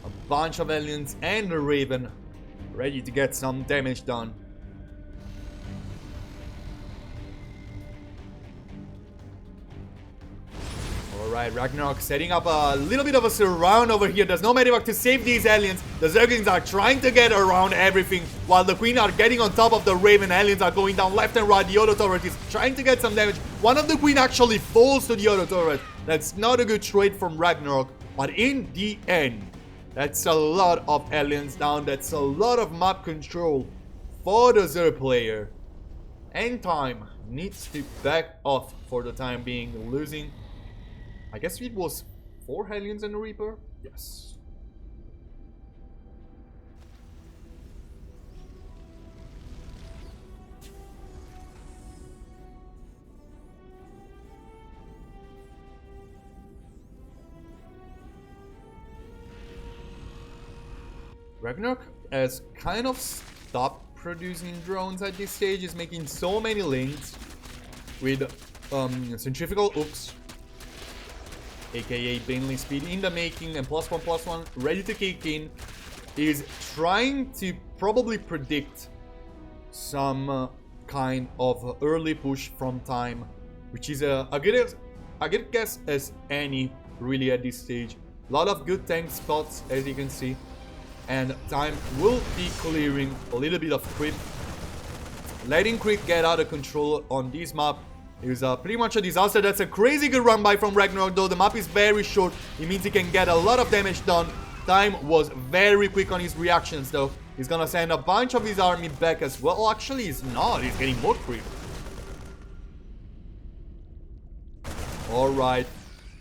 a bunch of aliens and a Raven ready to get some damage done. Alright, RagnaroK setting up a little bit of a surround over here. There's no Medivac to save these aliens. The Zerglings are trying to get around everything while the Queen are getting on top of the Raven. Aliens are going down left and right. The auto turret is trying to get some damage. One of the Queen actually falls to the auto turret. That's not a good trade from RagnaroK, but in the end, that's a lot of aliens down. That's a lot of map control for the Zerg player. And Time needs to back off for the time being, losing. I guess it was 4 Hellions and a Reaper? Yes. RagnaroK has kind of stopped producing drones at this stage. He's making so many links with centrifugal hooks, aka Baneling speed in the making, and +1/+1 ready to kick in. Is trying to probably predict some kind of early push from Time which is a good guess as any really at this stage. A lot of good tank spots, as you can see, and time will be clearing a little bit of creep. Letting creep get out of control on this map is pretty much a disaster. That's a crazy good run by from RagnaroK, though the map is very short. It means he can get a lot of damage done. Time was very quick on his reactions, though. He's gonna send a bunch of his army back as well. Actually, he's not. He's getting more creep. Alright.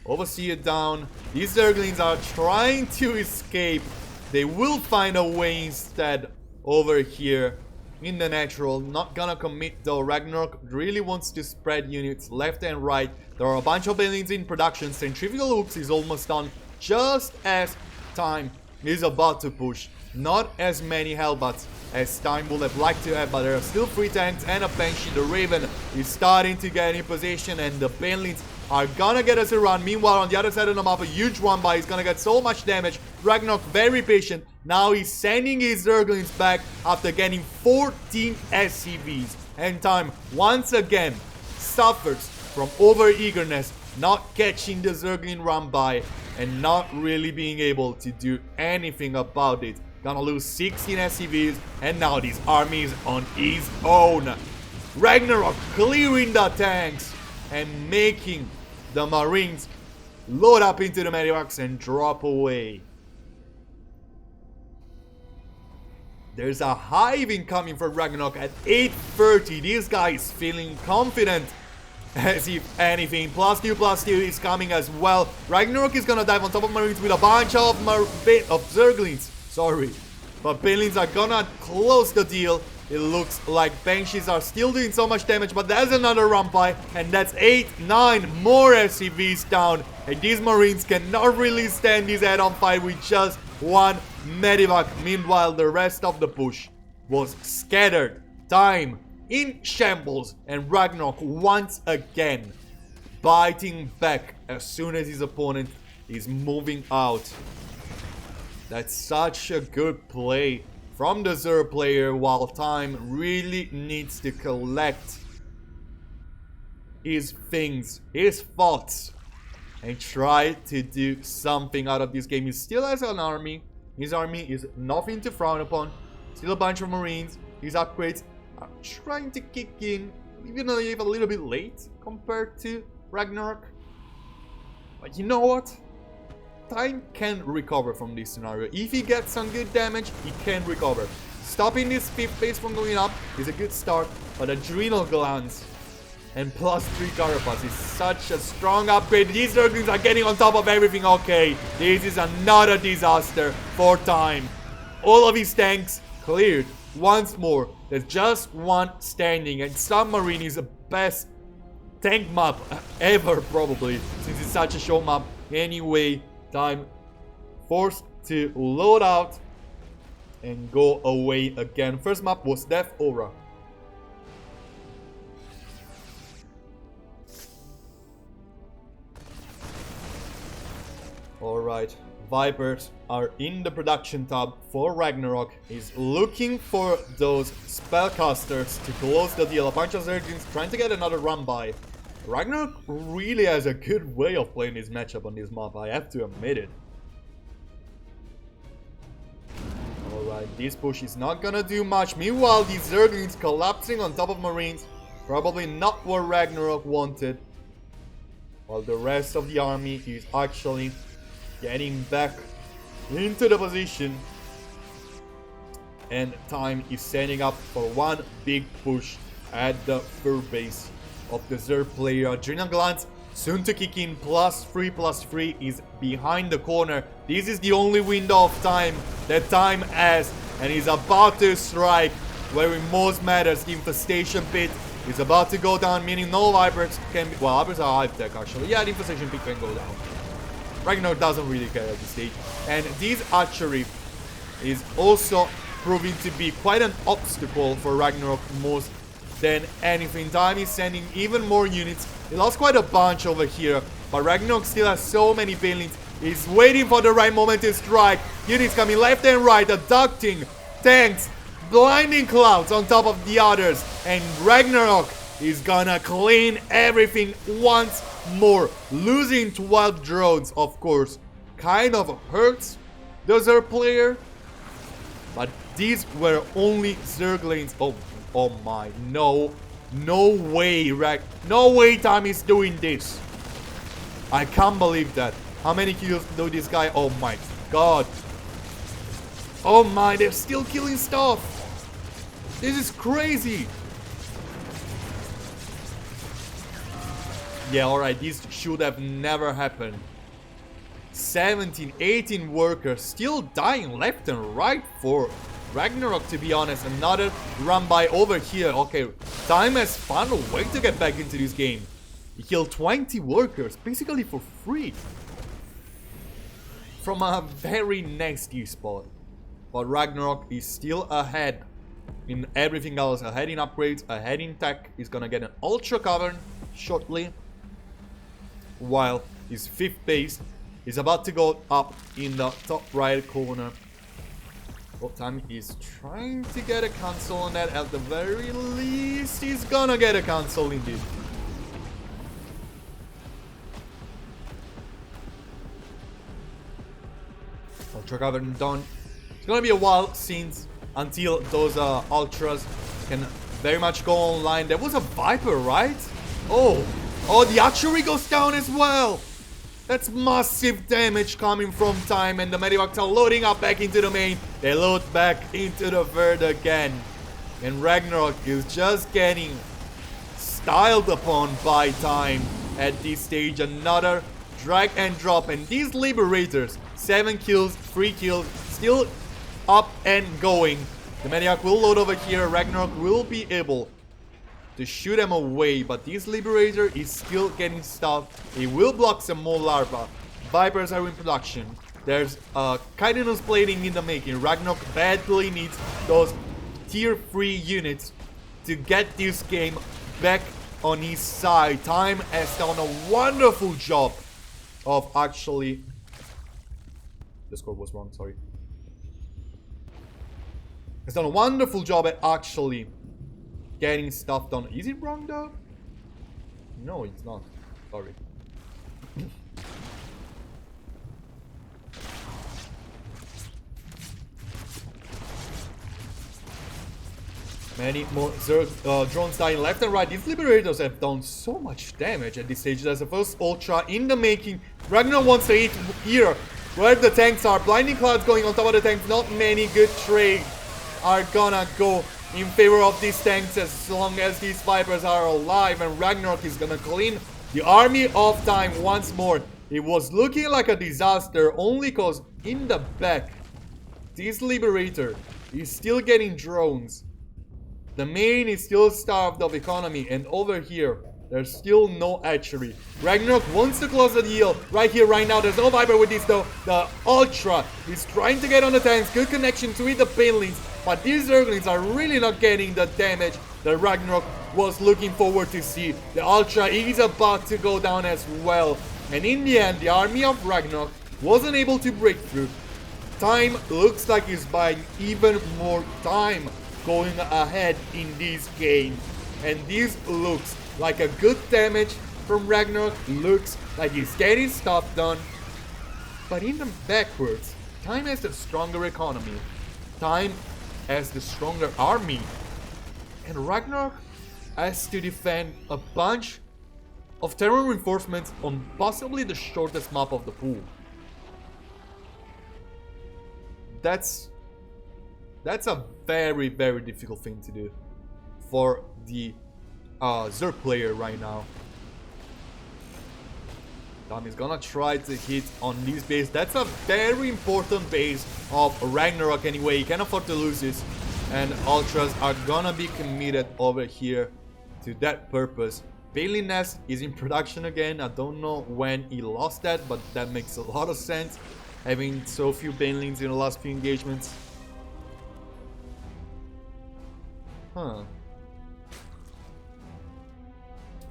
Overseer down. These Zerglings are trying to escape. They will find a way instead over here in the natural. Not gonna commit though. RagnaroK really wants to spread units left and right. There are a bunch of buildings in production. Centrifugal hooks is almost done just as time is about to push. Not as many Hellbats as time would have liked to have, but there are still 3 tanks and a Banshee. The Raven is starting to get in position, and the Banelings are gonna get us around. Meanwhile, on the other side of the map, a huge one by is gonna get so much damage. RagnaroK very patient. Now he's sending his Zerglings back after getting 14 SCVs. And time once again suffers from over-eagerness, not catching the Zergling run by and not really being able to do anything about it. Gonna lose 16 SCVs, and now this army is on his own. RagnaroK clearing the tanks and making the Marines load up into the medivacs and drop away. There's a hive incoming from RagnaroK at 8:30. This guy is feeling confident. As if anything. +2/+2 is coming as well. RagnaroK is gonna dive on top of Marines with a bunch of Zerglings. Sorry. But Banelings are gonna close the deal. It looks like Banshees are still doing so much damage, but there's another run by, and that's 8-9 more SCVs down. And these Marines cannot really stand this head-on fight with just one medivac. Meanwhile, the rest of the push was scattered. Time in shambles, and RagnaroK once again biting back as soon as his opponent is moving out. That's such a good play from the Zer player, while time really needs to collect his things, his thoughts, and try to do something out of this game. He still has an army. His army is nothing to frown upon. Still a bunch of Marines. His upgrades are trying to kick in, even though a little bit late compared to RagnaroK. But you know what? Time can recover from this scenario. If he gets some good damage, he can recover. Stopping this 5th base from going up is a good start, but Adrenal Glands and +3 Carapace is such a strong upgrade. These Zerglings are getting on top of everything. Okay, this is another disaster for time. All of his tanks cleared once more. There's just one standing, and Submarine is the best tank map ever, probably, since it's such a short map. Anyway, time forced to load out and go away again. First map was Death Aura. Alright, Vipers are in the production tab for RagnaroK. He's looking for those spellcasters to close the deal. A bunch of Zerglings trying to get another run by. RagnaroK really has a good way of playing his matchup on this map, I have to admit it. Alright, this push is not gonna do much. Meanwhile, these Zerglings collapsing on top of Marines. Probably not what RagnaroK wanted. While the rest of the army is actually getting back into the position. And time is setting up for one big push at the third base of the Zer player. Adrenal Glands soon to kick in. +3/+3 is behind the corner. This is the only window of time that time has, and he's about to strike where it most matters. The infestation pit is about to go down, meaning no Vipers can be, well, Vipers are hive tech actually. Yeah, the infestation pit can go down. RagnaroK doesn't really care at this stage, and this archery is also proving to be quite an obstacle for RagnaroK most than anything. Time is sending even more units. He lost quite a bunch over here, but RagnaroK still has so many Banelings. He's waiting for the right moment to strike. Units coming left and right, abducting tanks, blinding clouds on top of the others, and RagnaroK is gonna clean everything once more. Losing 12 drones, of course, kind of hurts the Zerg player. But these were only Zerglings. Oh my, no way, no way Time is doing this. I can't believe that. How many kills do this guy? Oh my god. Oh my, they're still killing stuff. This is crazy. Yeah, alright, this should have never happened. 17, 18 workers still dying left and right for RagnaroK, to be honest. Another run by over here. Okay, Time has found a way to get back into this game. He killed 20 workers, basically for free. From a very nasty spot. But RagnaroK is still ahead in everything else. Ahead in upgrades, ahead in tech. He's gonna get an Ultra Cavern shortly. While his 5th base is about to go up in the top right corner. Time is trying to get a cancel on that. At the very least, he's gonna get a cancel indeed. Ultra Cavern done. It's gonna be a while until those ultras can very much go online. There was a Viper, right? Oh, the archery goes down as well. That's massive damage coming from Time, and the Medivacs are loading up back into the main. They load back into the Verd again. And RagnaroK is just getting styled upon by Time at this stage. Another drag and drop, and these Liberators, 7 kills, 3 kills, still up and going. The Medivac will load over here. RagnaroK will be able to shoot them away, but this Liberator is still getting stuff. He will block some more larva. Vipers are in production. There's Chitinous plating in the making. RagnaroK badly needs those tier 3 units to get this game back on his side. Time has done a wonderful job of actually... The score was wrong, sorry. Has done a wonderful job at actually getting stuff done. Is it wrong though? No, it's not. Sorry. Many more Zerg drones dying left and right. These Liberators have done so much damage at this stage. There's the first Ultra in the making. RagnaroK wants to hit here where the tanks are. Blinding Clouds going on top of the tanks. Not many good trades are gonna go in favor of these tanks as long as these Vipers are alive, and RagnaroK is gonna clean the army of Time once more. It was looking like a disaster only cause in the back this Liberator is still getting drones. The main is still starved of economy, and over here there's still no archery. RagnaroK wants to close the deal right here, right now. There's no Viper with this though. The Ultra is trying to get on the tanks. Good connection to hit the Banelings, but these Zerglings are really not getting the damage that RagnaroK was looking forward to see. The Ultra is about to go down as well. And in the end, the army of RagnaroK wasn't able to break through. Time looks like he's buying even more time going ahead in this game. And this looks like a good damage from RagnaroK. Looks like he's getting stuff done. But in the backwards, Time has the stronger economy. Time has the stronger army. And RagnaroK has to defend a bunch of terror reinforcements on possibly the shortest map of the pool. That's a very, very difficult thing to do for the Zerg player right now. Time is gonna try to hit on this base. That's a very important base of RagnaroK anyway. He can't afford to lose this. And Ultras are gonna be committed over here to that purpose. Baneling Nest is in production again. I don't know when he lost that, but that makes a lot of sense. Having so few Banelings in the last few engagements. Huh.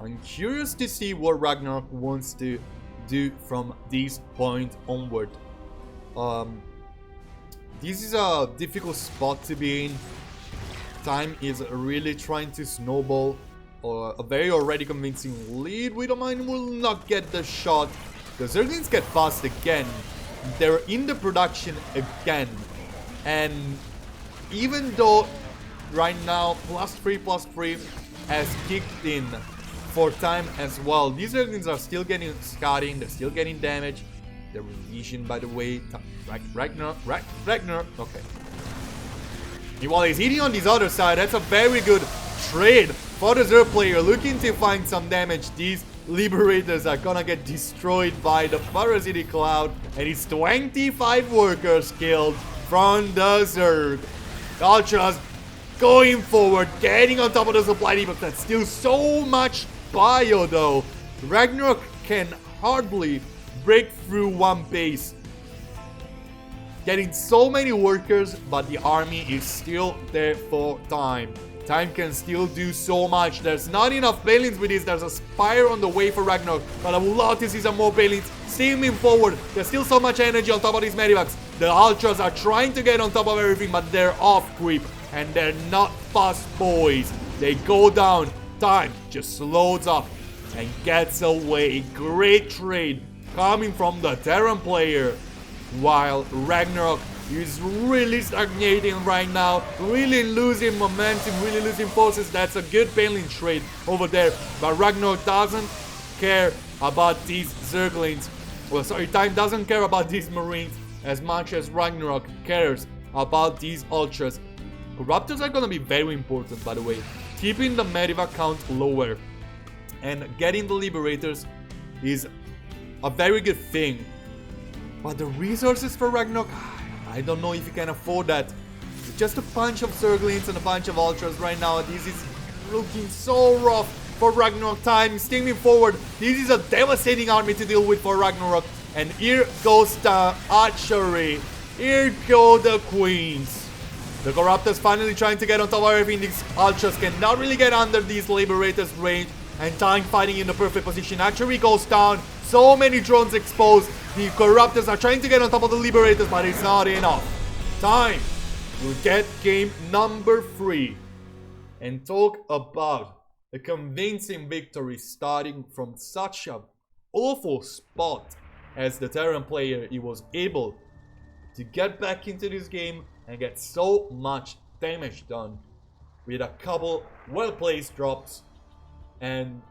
I'm curious to see what RagnaroK wants to do from this point onward. This is a difficult spot to be in. Time is really trying to snowball a very already convincing lead. Widowmine will not get the shot. The Zerglings get fast again. They're in the production again. And even though right now +3/+3 has kicked in for time as well, these Zerglings are still getting scouting, they're still getting damage. The revision, by the way, Ragnar, okay. While he's hitting on this other side, that's a very good trade for the Zerg player looking to find some damage. These Liberators are gonna get destroyed by the Parasitic Cloud, and it's 25 workers killed from the Zerg. The Ultras going forward, getting on top of the supply depot. That's still so much bio though. RagnaroK can hardly break through one base. Getting so many workers, but the army is still there for time. Time can still do so much. There's not enough Balins with this. There's a Spire on the way for RagnaroK, but I would love to see some more Balins steaming forward. There's still so much energy on top of these Medivacs. The Ultras are trying to get on top of everything, but they're off creep, and they're not fast boys. They go down. Time just loads up and gets away. Great trade coming from the Terran player, while RagnaroK is really stagnating right now, really losing momentum, really losing forces. That's a good Balin trade over there, but RagnaroK doesn't care about these Zerglings. Well, sorry, Time doesn't care about these Marines as much as RagnaroK cares about these Ultras. Corruptors are gonna be very important, by the way. Keeping the Medivac count lower and getting the Liberators is a very good thing. But the resources for RagnaroK, I don't know if you can afford that. It's just a bunch of Zerglings and a bunch of Ultras right now. This is looking so rough for RagnaroK. Time steaming forward. This is a devastating army to deal with for RagnaroK. And here goes the archery. Here go the queens. The Corruptors finally trying to get on top of everything. These Ultras cannot really get under these Liberators' range. And Time fighting in the perfect position. Archery goes down. So many drones exposed. The Corruptors are trying to get on top of the Liberators, but it's not enough. Time will get game number 3. And talk about a convincing victory starting from such an awful spot as the Terran player. He was able to get back into this game and get so much damage done with a couple well-placed drops. And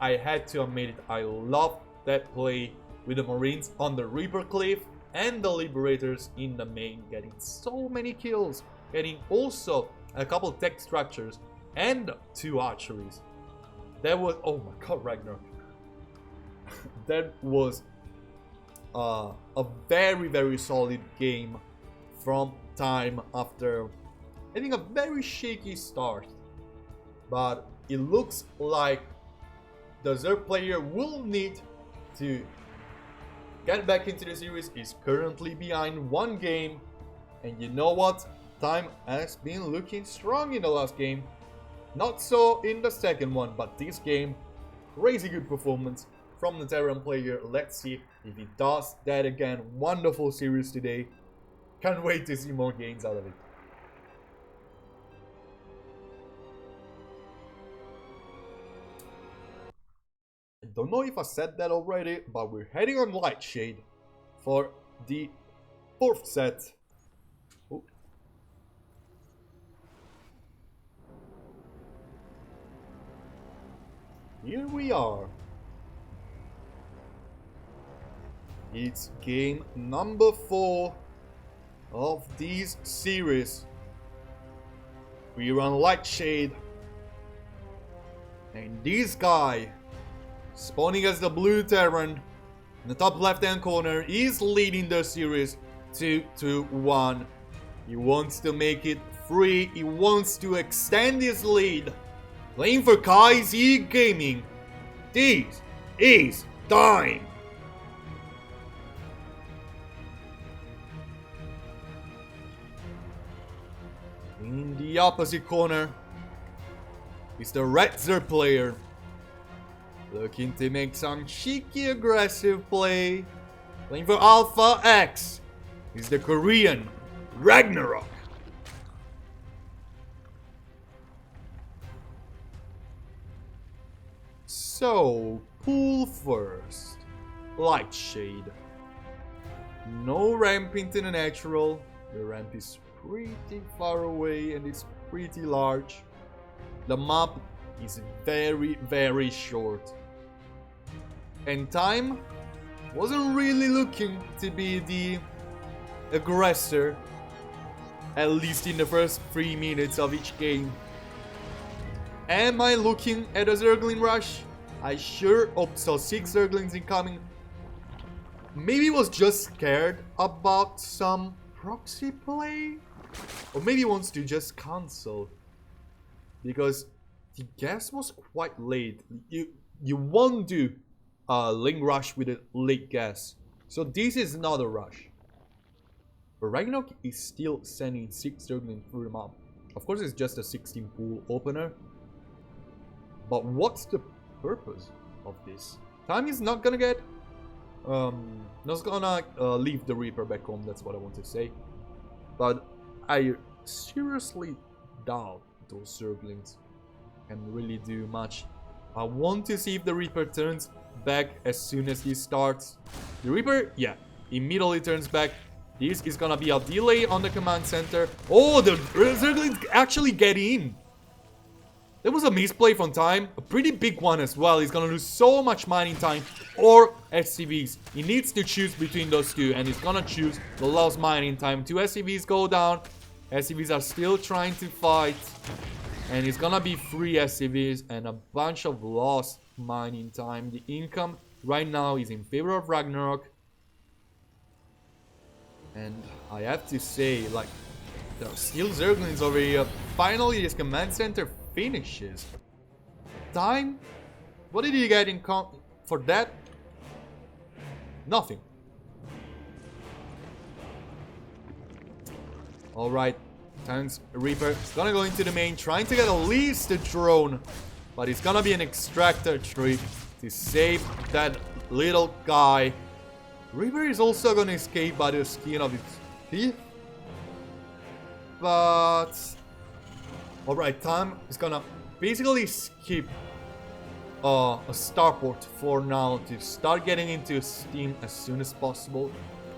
I had to admit it, I love that play with the Marines on the Reaper Cliff and the Liberators in the main, getting so many kills, getting also a couple tech structures and 2 archeries. That was, oh my god, RagnaroK. That was a very, very solid game from Time after, I think, a very shaky start. But it looks like the Zerg player will need to get back into the series. Is currently behind 1 game, and you know what? Time has been looking strong in the last game. Not so in the second one, but this game, crazy good performance from the Terran player. Let's see if he does that again. Wonderful series today. Can't wait to see more games out of it. I don't know if I said that already, but we're heading on Lightshade for the 4th set. Oh. Here we are. It's game number 4 of this series. We're on Lightshade. And this guy, spawning as the blue Terran in the top left hand corner, is leading the series 2-1. He wants to make it 3. He wants to extend his lead. Playing for KaiZ Gaming. This is time. In the opposite corner is the red Zerg player, looking to make some cheeky aggressive play. Playing for Alpha X is the Korean RagnaroK. So, pool first. Light Shade. No ramp into the natural. The ramp is pretty far away and it's pretty large. The map is very, very short. And time wasn't really looking to be the aggressor, at least in the first 3 minutes of each game. Am I looking at a Zergling rush? I sure hope so. 6 Zerglings incoming. Maybe was just scared about some proxy play? Or maybe wants to just cancel. Because the gas was quite late. You won't do a link rush with a late gas. So this is not a rush. But RagnaroK is still sending 6 Zerglings through the map. Of course it's just a 16 pool opener. But what's the purpose of this? Time is not gonna get... not gonna leave the Reaper back home, that's what I want to say. But I seriously doubt those Zerglings can really do much. I want to see if the Reaper turns back as soon as he starts. The Reaper, yeah, immediately turns back. This is gonna be a delay on the command center. Oh, the Zerglings actually get in. There was a misplay from Time, a pretty big one as well. He's gonna lose so much mining time or SCVs. He needs to choose between those two and he's gonna choose the lost mining time. 2 SCVs go down. SCVs are still trying to fight. And it's gonna be 3 SCVs and a bunch of lost mining time. The income right now is in favor of RagnaroK. And I have to say, like, there are still Zerglings over here. Finally, this command center finishes. Time? What did you get in for that? Nothing. Alright. Time's Reaper is gonna go into the main, trying to get at least a drone. But it's gonna be an extractor trip to save that little guy. Reaper is also gonna escape by the skin of its teeth. But... Alright, Time is gonna basically skip a starport for now to start getting into Steam as soon as possible.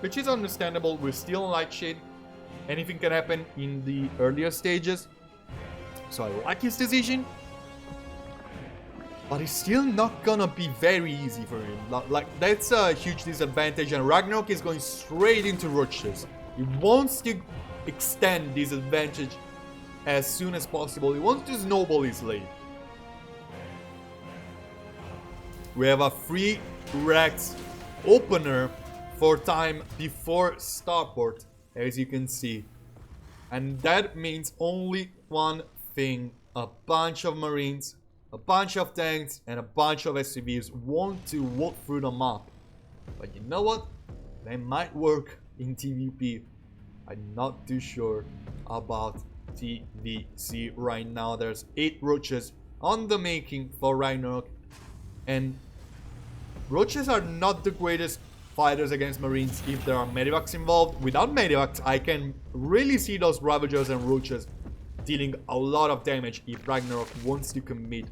Which is understandable, we're still in Light Shade. Anything can happen in the earlier stages. So I like his decision. But it's still not gonna be very easy for him. Like, that's a huge disadvantage and RagnaroK is going straight into Roaches. He wants to extend this advantage as soon as possible. He wants to snowball his lane. We have a 3 racks opener for Time before starport, as you can see. And that means only one thing. A bunch of Marines, a bunch of tanks, and a bunch of SCVs want to walk through the map. But you know what? They might work in TVP. I'm not too sure about TVC right now. There's 8 Roaches on the making for RagnaroK. And Roaches are not the greatest fighters against Marines if there are medivacs involved. Without medivacs, I can really see those Ravagers and Roaches dealing a lot of damage if RagnaroK wants to commit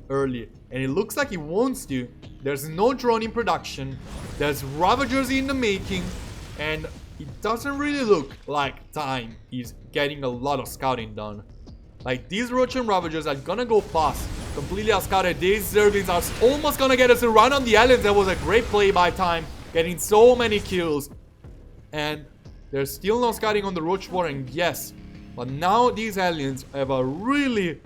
early. And it looks like he wants to. There's no drone in production. There's Ravagers in the making. And it doesn't really look like Time is getting a lot of scouting done. Like, these Roach and Ravagers are gonna go past, completely unscouted. These Zerglings are almost gonna get us a run on the islands. That was a great play by Time, getting so many kills. And there's still no scouting on the Roach War, and yes, but now these aliens have a really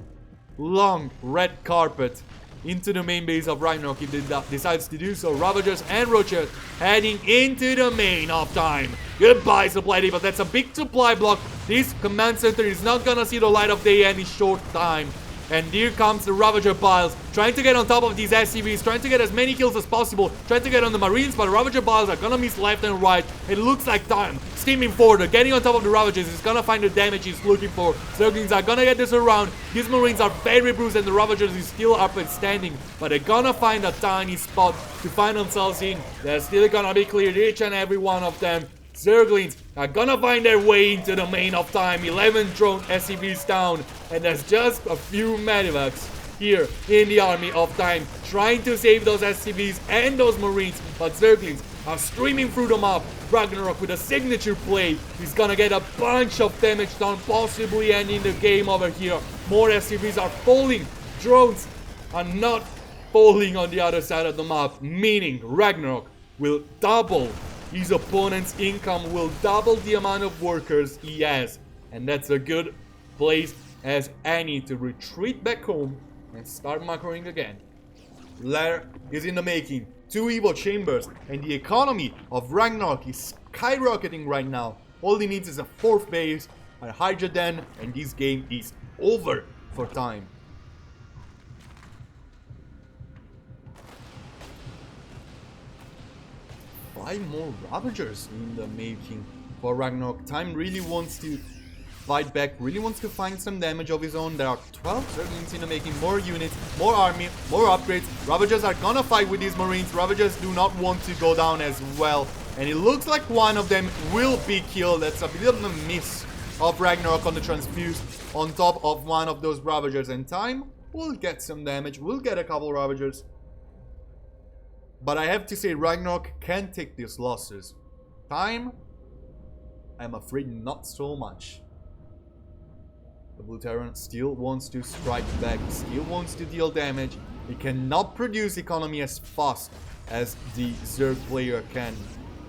long red carpet into the main base of RagnaroK if they decides to do so. Ravagers and Roaches heading into the main of Time. Goodbye, supply depot. That's a big supply block. This command center is not gonna see the light of day any short time. And here comes the Ravager piles, trying to get on top of these SCVs, trying to get as many kills as possible, trying to get on the Marines, but Ravager piles are gonna miss left and right. It looks like Time steaming forward, getting on top of the Ravagers. He's gonna find the damage he's looking for. Zerglings are gonna get this around. These Marines are very bruised and the Ravagers is still up and standing, but they're gonna find a tiny spot to find themselves in. They're still gonna be cleared, each and every one of them. Zerglings are gonna find their way into the main of Time. 11 drone SCVs down, and there's just a few medivacs here in the army of time, trying to save those SCVs and those Marines, but Zerglings are streaming through the map. RagnaroK with a signature play. He's gonna get a bunch of damage done, possibly ending the game over here. More SCVs are falling. Drones are not falling on the other side of the map, meaning RagnaroK will double his opponent's income, will double the amount of workers he has. And that's a good place as any to retreat back home and start macroing again. Lair is in the making. 2 Evo chambers, and the economy of RagnaroK is skyrocketing right now. All he needs is a 4th base, a Hydra Den, and this game is over for time. Five more Ravagers in the making for RagnaroK. Time really wants to fight back, really wants to find some damage of his own. There are 12 Zerglings in the making, more units, more army, more upgrades. Ravagers are gonna fight with these Marines. Ravagers do not want to go down as well. And it looks like one of them will be killed. That's a bit of a miss of RagnaroK on the transfuse on top of one of those Ravagers. And time will get some damage. We'll get a couple Ravagers. But I have to say, RagnaroK can take these losses. Time, I'm afraid not so much. The Blue Terran still wants to strike back, still wants to deal damage. He cannot produce economy as fast as the Zerg player can.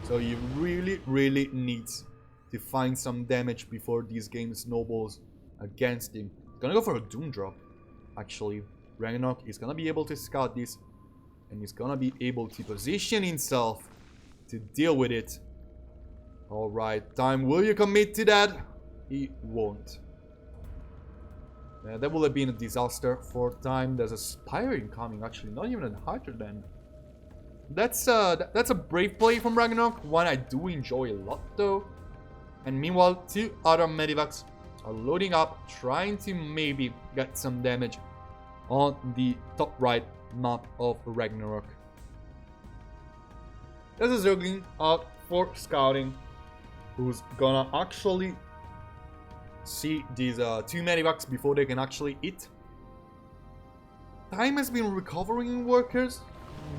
So he really needs to find some damage before this game snowballs against him. He's gonna go for a Doom Drop, actually. RagnaroK is gonna be able to scout this, and he's gonna be able to position himself to deal with it. Alright, time, will you commit to that? He won't. That would have been a disaster for time. There's a Spire incoming, actually, not even a Hydra Den. That's a brave play from RagnaroK, one I do enjoy a lot though. And meanwhile, 2 other Medivacs are loading up, trying to maybe get some damage on the top right map of RagnaroK. There's a Zergling out for scouting, who's gonna actually see these 2 Medivacs before they can actually eat. Time has been recovering in workers,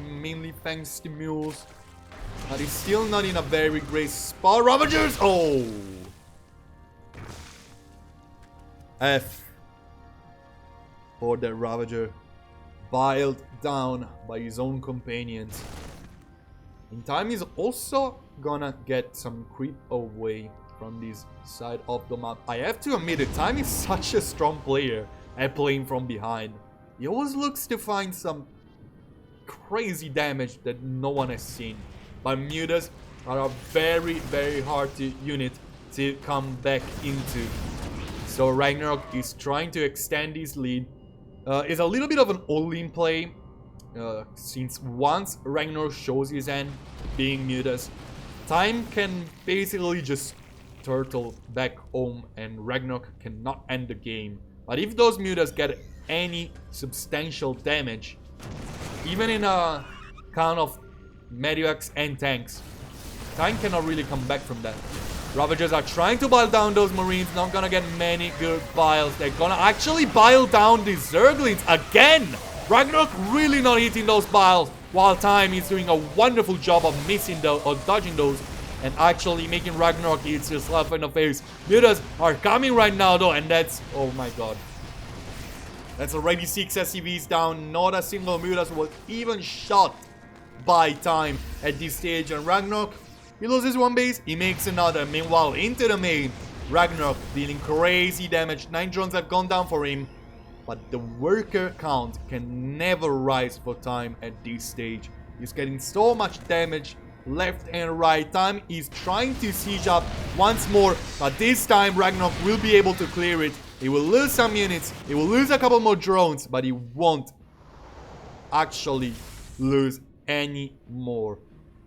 mainly thanks to mules, but he's still not in a very great spot. Ravagers! Oh! F for the Ravager, biled down by his own companions. In time, he's also gonna get some creep away from this side of the map. I have to admit it, Time is such a strong player at playing from behind. He always looks to find some crazy damage that no one has seen. But mutas are a very hard unit to come back into. So RagnaroK is trying to extend his lead. It's a little bit of an all-in play. Since once RagnaroK shows his hand, being mutas, Time can basically just turtle back home and RagnaroK cannot end the game. But if those mutas get any substantial damage, even in a count of Medivacs and tanks, Time cannot really come back from that. Ravagers are trying to bile down those Marines, not gonna get many good biles. They're gonna actually bile down the Zerglings again! RagnaroK really not hitting those biles, while Time is doing a wonderful job of missing those, or dodging those, and actually making RagnaroK hit himself in the face. Mutas are coming right now though, and that's, oh my god. That's already 6 SCVs down, not a single Mutas was even shot by Time at this stage, and RagnaroK, he loses 1 base, he makes another. Meanwhile, into the main, RagnaroK dealing crazy damage. 9 drones have gone down for him, but the worker count can never rise for Time at this stage. He's getting so much damage left and right. Time is trying to siege up once more, but this time RagnaroK will be able to clear it. He will lose some units, he will lose a couple more drones, but he won't actually lose any more.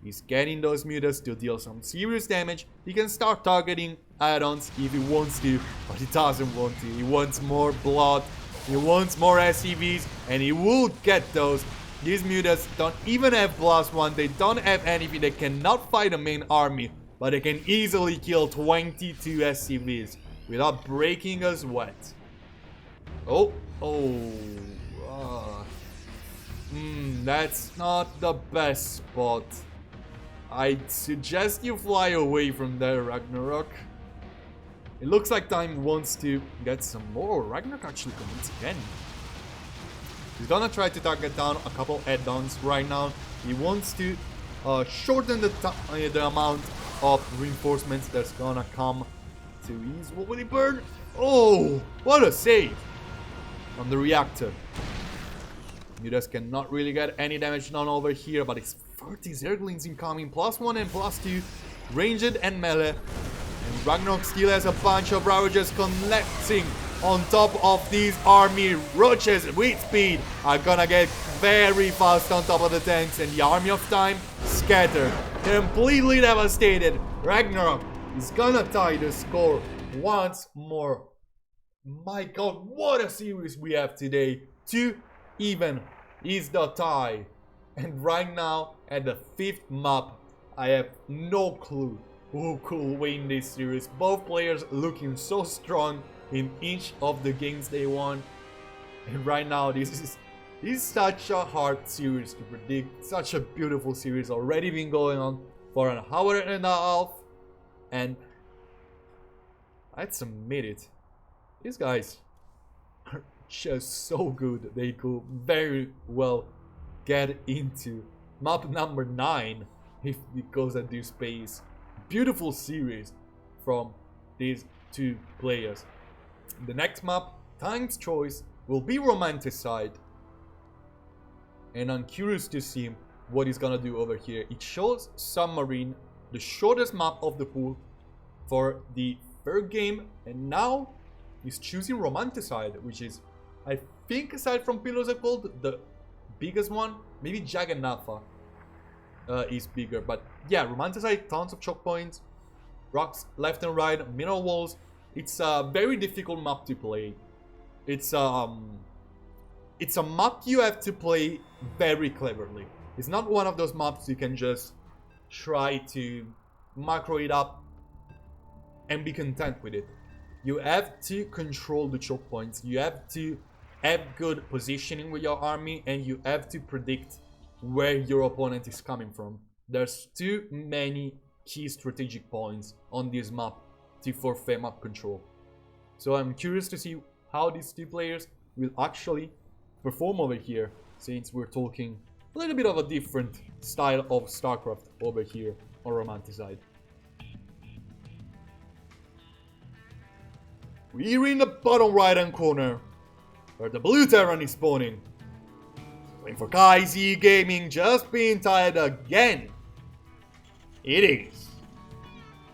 He's getting those mutas to deal some serious damage. He can start targeting add-ons if he wants to, but he doesn't want to. He wants more blood, he wants more SCVs, and he will get those. These mutas don't even have +1, they don't have anything, they cannot fight the main army, but they can easily kill 22 SCVs without breaking a sweat. Oh, That's not the best spot. I'd suggest you fly away from there, RagnaroK. It looks like Time wants to get some more. RagnaroK actually commits again. He's gonna try to target down a couple add-ons right now. He wants to shorten the amount of reinforcements that's gonna come to ease. What will he burn? Oh, what a save on the reactor. Midas cannot really get any damage done over here, but it's 30 Zerglings incoming, +1 and +2, ranged and melee. And RagnaroK still has a bunch of Ravagers collecting on top of these army. Roaches with speed are gonna get very fast on top of the tanks, and the army of Time scattered, completely devastated. RagnaroK is gonna tie the score once more. My god, what a series we have today. 2 even is the tie. And right now, at the 5th map, I have no clue who could win this series. Both players looking so strong in each of the games they won. And right now, this is such a hard series to predict. Such a beautiful series, already been going on for an hour and a half. And I'd submit it. These guys are just so good. They could very well get into map number 9 if it goes at this pace. Beautiful series from these 2 players. The next map, Time's choice, will be Romanticide. And I'm curious to see what he's gonna do over here. It shows Submarine, the shortest map of the pool for the 3rd game. And now he's choosing Romanticide, which is, I think aside from Pillars of Gold, the biggest one. Maybe Jagannath is bigger, but yeah, Romanticide, tons of choke points, rocks left and right, mineral walls. It's a very difficult map to play. It's a map you have to play very cleverly. It's not one of those maps you can just try to macro it up and be content with it. You have to control the choke points. You have to have good positioning with your army, and you have to predict where your opponent is coming from. There's too many key strategic points on this map to forfeit map control. So I'm curious to see how these 2 players will actually perform over here, since we're talking a little bit of a different style of StarCraft over here on Romanticide. We're in the bottom right hand corner, where the blue Terran is spawning. Waiting for KaiZ Gaming, just being tied again. It is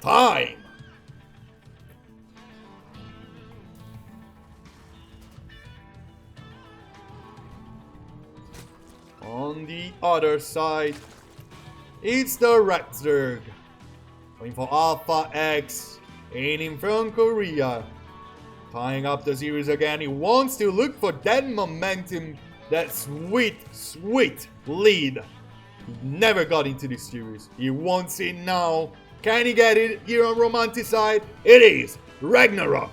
time. On the other side, it's the Red Zerg. Waiting for Alpha X, aiming from Korea. Tying up the series again. He wants to look for that momentum, that sweet, sweet lead. He never got into this series. He wants it now. Can he get it here on Romanticide? It is RagnaroK.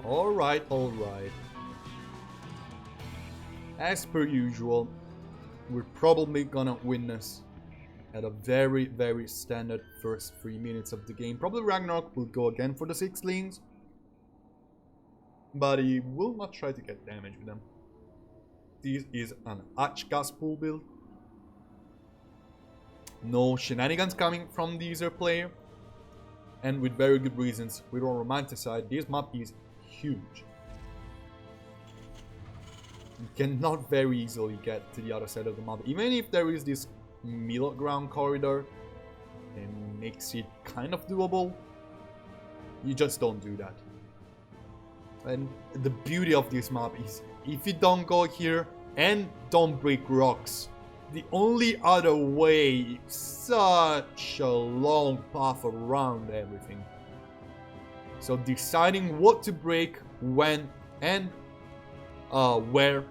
Alright, alright. As per usual, we're probably gonna witness at a very, very standard first 3 minutes of the game. Probably RagnaroK will go again for the 6 lanes, but he will not try to get damage with them. This is an gas pool build. No shenanigans coming from the user player, and with very good reasons. With our Romanticide, this map is huge. You cannot very easily get to the other side of the map, even if there is this middle ground corridor and makes it kind of doable. You just don't do that. And the beauty of this map is, if you don't go here and don't break rocks, the only other way is such a long path around everything. So deciding what to break, when, and where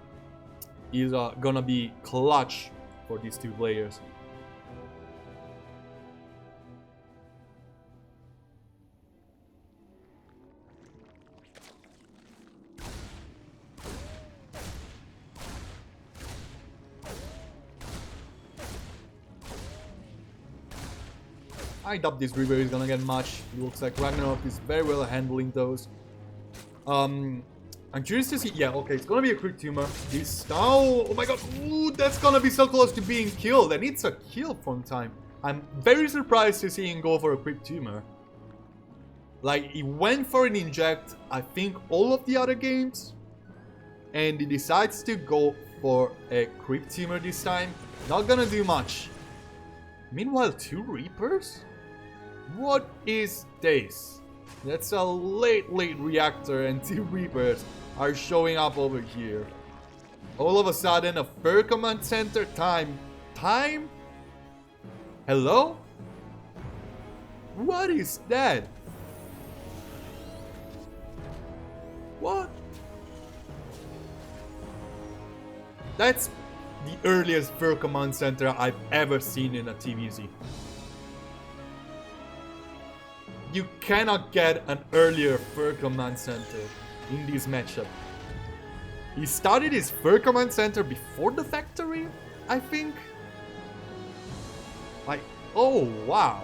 is gonna be clutch for these two players. I doubt this Reaper is gonna get much. It looks like RagnaroK is very well handling those. I'm curious to see. Yeah, okay, it's gonna be a quick tumor. This. Oh my god. Ooh, that's gonna be so close to being killed. And it's a kill from time. I'm very surprised to see him go for a quick tumor. Like, he went for an inject, I think, all of the other games. And he decides to go for a quick tumor this time. Not gonna do much. Meanwhile, 2 Reapers? What is this? That's a late reactor and 2 Reapers are showing up over here. All of a sudden, a Fur Command Center time. Time? Hello? What is that? What? That's the earliest Fur Command Center I've ever seen in a TVZ. You cannot get an earlier Fur Command Center in this matchup. He started his Fur Command Center before the factory, I think. Like, oh wow.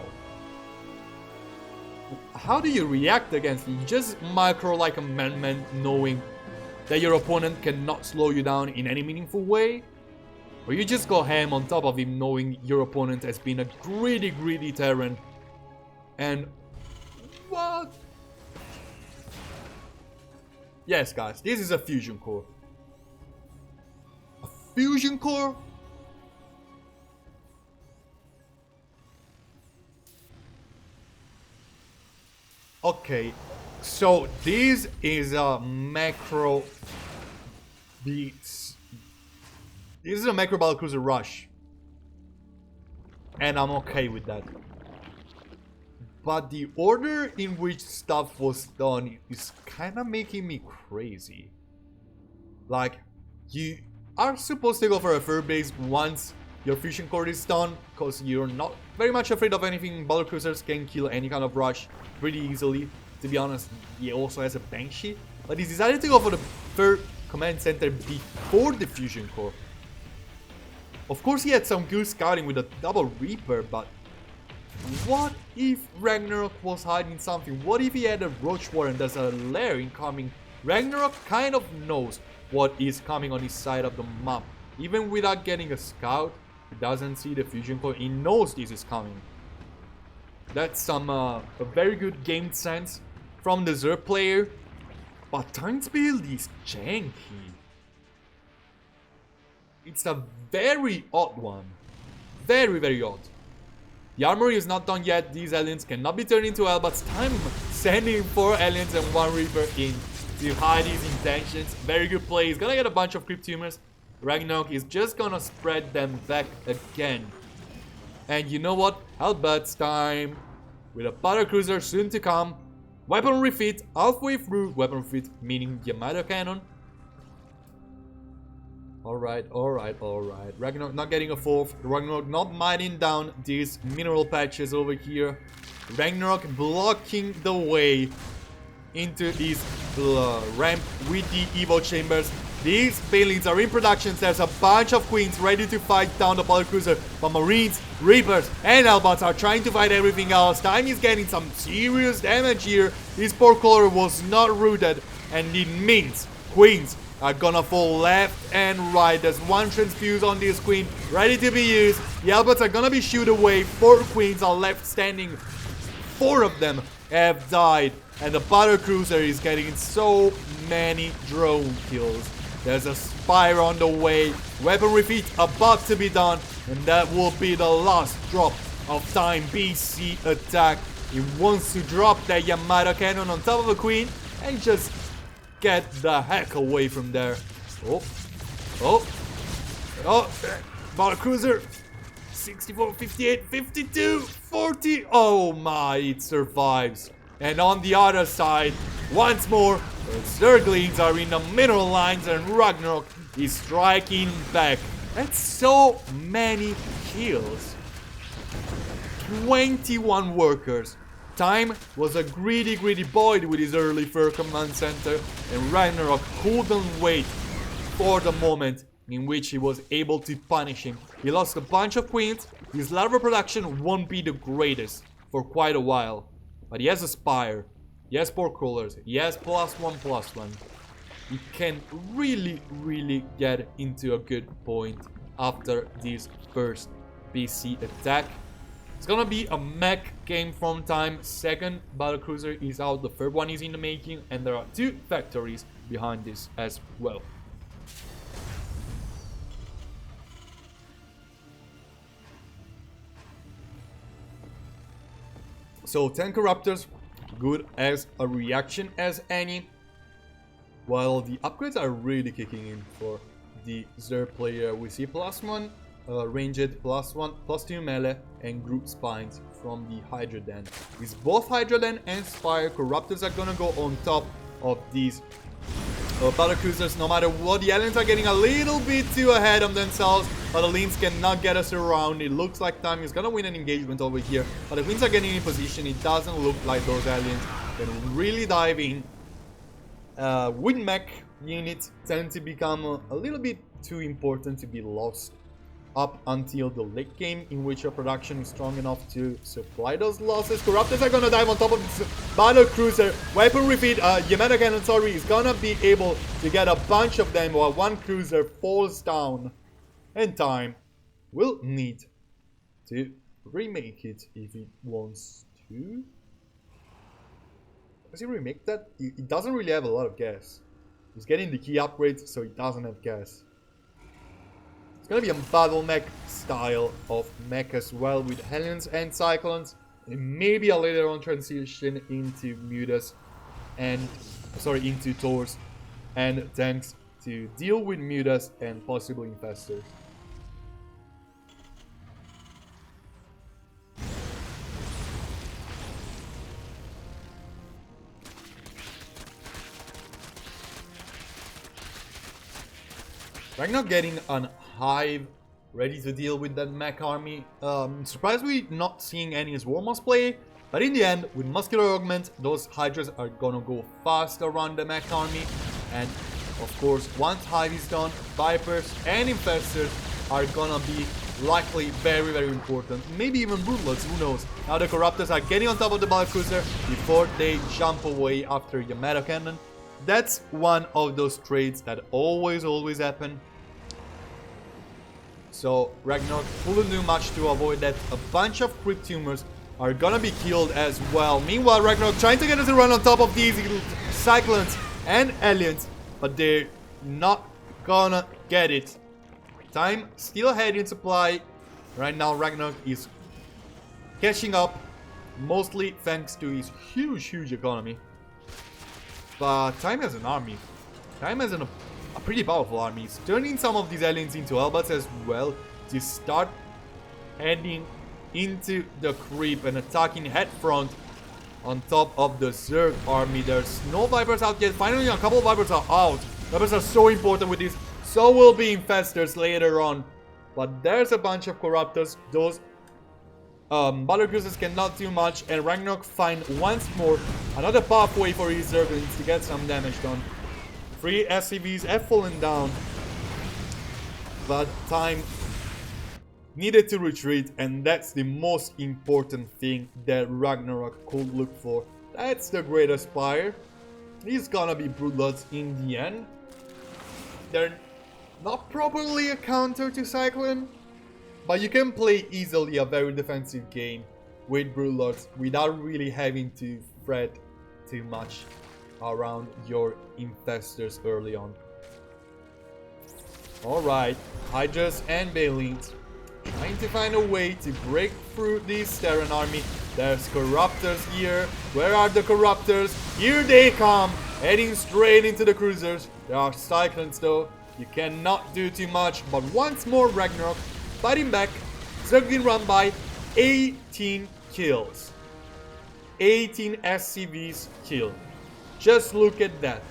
How do you react against it? You just micro like a man knowing that your opponent cannot slow you down in any meaningful way? Or you just go ham on top of him knowing your opponent has been a greedy Terran. And what? Yes, guys, this is a fusion core. A fusion core? Okay, so this is a macro beats. This is a macro battlecruiser rush. And I'm okay with that. But the order in which stuff was done is kind of making me crazy. Like, you are supposed to go for a fur base once your fusion core is done, because you're not very much afraid of anything. Battlecruisers can kill any kind of rush pretty easily. To be honest, he also has a Banshee. But he decided to go for the Fur Command Center before the fusion core. Of course, he had some good scouting with a double Reaper, but what if RagnaroK was hiding something? What if he had a Roach War and there's a lair incoming? RagnaroK kind of knows what is coming on his side of the map. Even without getting a scout, he doesn't see the fusion core. He knows this is coming. That's some a very good game sense from the Zerg player. But Time's build is janky. It's a very odd one. Very odd. The armory is not done yet. These aliens cannot be turned into Elbots. Time sending 4 aliens and 1 Reaper in to hide his intentions. Very good play. He's gonna get a bunch of Crypt Tumors. RagnaroK is just gonna spread them back again. And you know what? Hellbats time. With a battlecruiser soon to come. Weapon refit halfway through. Weapon refit meaning Yamato cannon. Alright. RagnaroK not getting a 4th. RagnaroK not mining down these mineral patches over here. RagnaroK blocking the way into his ramp with the Evo chambers. These Banelings are in production. There's a bunch of Queens ready to fight down the battlecruiser. But Marines, Reapers, and Hellbots are trying to fight everything else. Time is getting some serious damage here. This poor color was not rooted. And it means Queens are gonna fall left and right. There's 1 transfuse on this Queen ready to be used. The Hellbots are gonna be shooed away. 4 Queens are left standing. 4 of them have died. And the battlecruiser is getting so many drone kills. There's a Spire on the way. Weapon refit about to be done. And that will be the last drop of Time BC attack. He wants to drop that Yamato cannon on top of a Queen and just get the heck away from there. Oh, battlecruiser. 64, 58, 52, 40. Oh my, it survives. And on the other side, once more, the Zerglings are in the mineral lines and RagnaroK is striking back. That's so many kills. 21 workers. Time was a greedy boy with his early fur command center, and RagnaroK couldn't wait for the moment in which he was able to punish him. He lost a bunch of queens. His larva production won't be the greatest for quite a while, but he has a spire, he has port crawlers, he has +1/+1. He can really get into a good point after this first PC attack. It's gonna be a mech game from Time. Second battlecruiser is out, the third one is in the making, and there are 2 factories behind this as well. So 10 Corruptors, good as a reaction as any. While the upgrades are really kicking in for the Zer player, we see +1 ranged, +1, +2 melee, and group spines from the Hydra Den. With both Hydra Den and Spire, Corruptors are gonna go on top of these battlecruisers. No matter what, the aliens are getting a little bit too ahead of themselves, but the Leans cannot get us around. It looks like Time is gonna win an engagement over here, but the Queens are getting in position. It doesn't look like those aliens can really dive in. Win mech units tend to become a little bit too important to be lost up until the late game, in which your production is strong enough to supply those losses. Corruptors are gonna dive on top of this battle cruiser. Weapon refit, Yamada Cannon, sorry, is gonna be able to get a bunch of them while one cruiser falls down. And Time will need to remake it if it wants to. Does he remake that? It doesn't really have a lot of gas. He's getting the key upgrades, so he doesn't have gas. It's gonna be a battle mech style of mech as well, with Hellions and Cyclones, and maybe a later on transition into Mutas and into Taurs and tanks to deal with Mutas and possibly Infestors. Ragnar getting an Hive ready to deal with that mech army. Surprised we're not seeing any Swarmos play, but in the end, with Muscular Augment, those Hydras are gonna go fast around the mech army. And of course, once Hive is done, Vipers and Infestors are gonna be likely very important. Maybe even Broodlords, who knows. Now the Corruptors are getting on top of the battlecruiser before they jump away after Yamada Cannon. That's one of those trades that always happen. So Ragnar couldn't do much to avoid that. A bunch of Crypt Tumors are gonna be killed as well. Meanwhile, Ragnar trying to get us to run on top of these Cyclones and Aliens, but they're not gonna get it. Time still ahead in supply. Right now, Ragnar is catching up, mostly thanks to his huge economy. But Time has an army. Time has a pretty powerful army. He's turning some of these aliens into Elbats as well to start heading into the creep and attacking head front on top of the Zerg army. There's no Vipers out yet. Finally, a couple of Vipers are out. Vipers are so important with this. So will be Infestors later on. But there's a bunch of Corruptors. Those battlecruisers cannot do much, and RagnaroK find once more another pathway for his Zerglings to get some damage done. 3 SCVs have fallen down, but Time needed to retreat, and that's the most important thing that RagnaroK could look for. That's the Greater Spire. He's gonna be Broodlords in the end. They're not properly a counter to Cyclone, but you can play easily a very defensive game with Broodlords without really having to fret too much around your Infestors early on. Alright, Hydras and Balins trying to find a way to break through this Terran army. There's Corruptors here. Where are the Corruptors? Here they come, heading straight into the cruisers. There are Cyclones though. You cannot do too much, but once more RagnaroK fighting back. Zerglin run by 18 kills. 18 SCVs killed. Just look at that.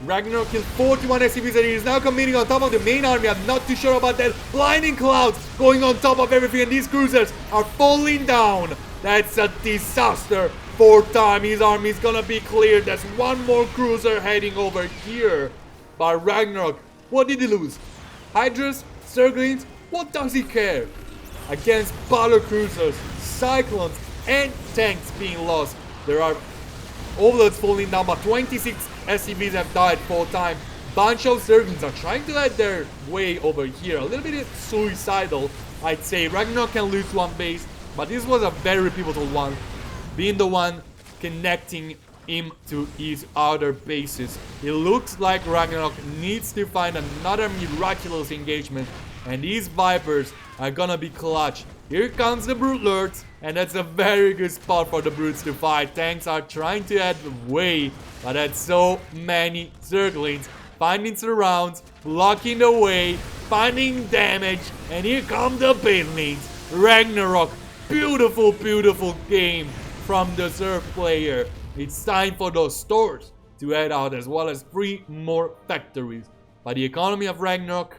RagnaroK killed 41 SCVs and he is now committing on top of the main army. I'm not too sure about that. Blinding clouds going on top of everything, and these cruisers are falling down. That's a disaster. Fourth time his army is gonna be cleared. There's one more cruiser heading over here. But RagnaroK, what did he lose? Hydras? Zerglings? What does he care? Against battle cruisers, cyclones, and tanks being lost. There are overloads falling down, but 26 SCVs have died 4 times. Bunch of Zerglings are trying to let their way over here. A little bit suicidal, I'd say. RagnaroK can lose one base, but this was a very pivotal one, being the one connecting him to his other bases. It looks like RagnaroK needs to find another miraculous engagement, and these Vipers are gonna be clutch. Here comes the Brute Lords, and that's a very good spot for the Brutes to fight. Tanks are trying to add way, but that's so many Zerglings finding surrounds, blocking the way, finding damage, and here come the Banelings. RagnaroK, beautiful, beautiful game from the Zerg player. It's time for those stores to head out, as well as 3 more factories. But the economy of RagnaroK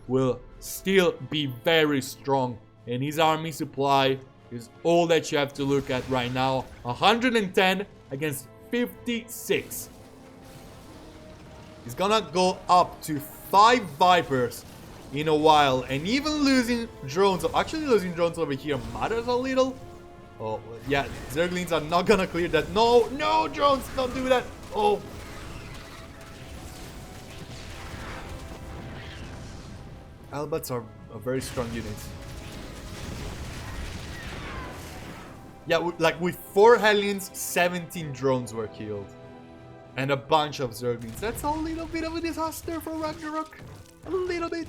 will still be very strong, and his army supply is all that you have to look at right now. 110 against 56. He's gonna go up to 5 Vipers in a while, and even losing drones, actually losing drones over here matters a little. Oh, yeah, Zerglings are not gonna clear that. No, no, drones, don't do that. Oh. Albats are a very strong unit. Yeah, like with 4 Hellions, 17 drones were killed. And a bunch of Zerglings. That's a little bit of a disaster for RagnaroK. A little bit.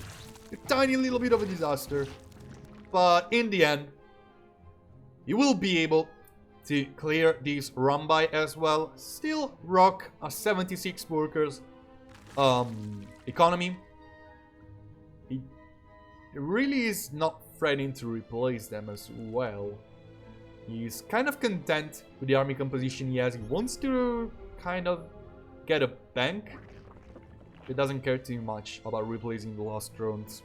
A tiny little bit of a disaster. But in the end, you will be able to clear this run by as well. Still rock a 76 workers economy. It really is not threatening to replace them as well. He's kind of content with the army composition he has. He wants to kind of get a bank. He doesn't care too much about replacing the lost drones.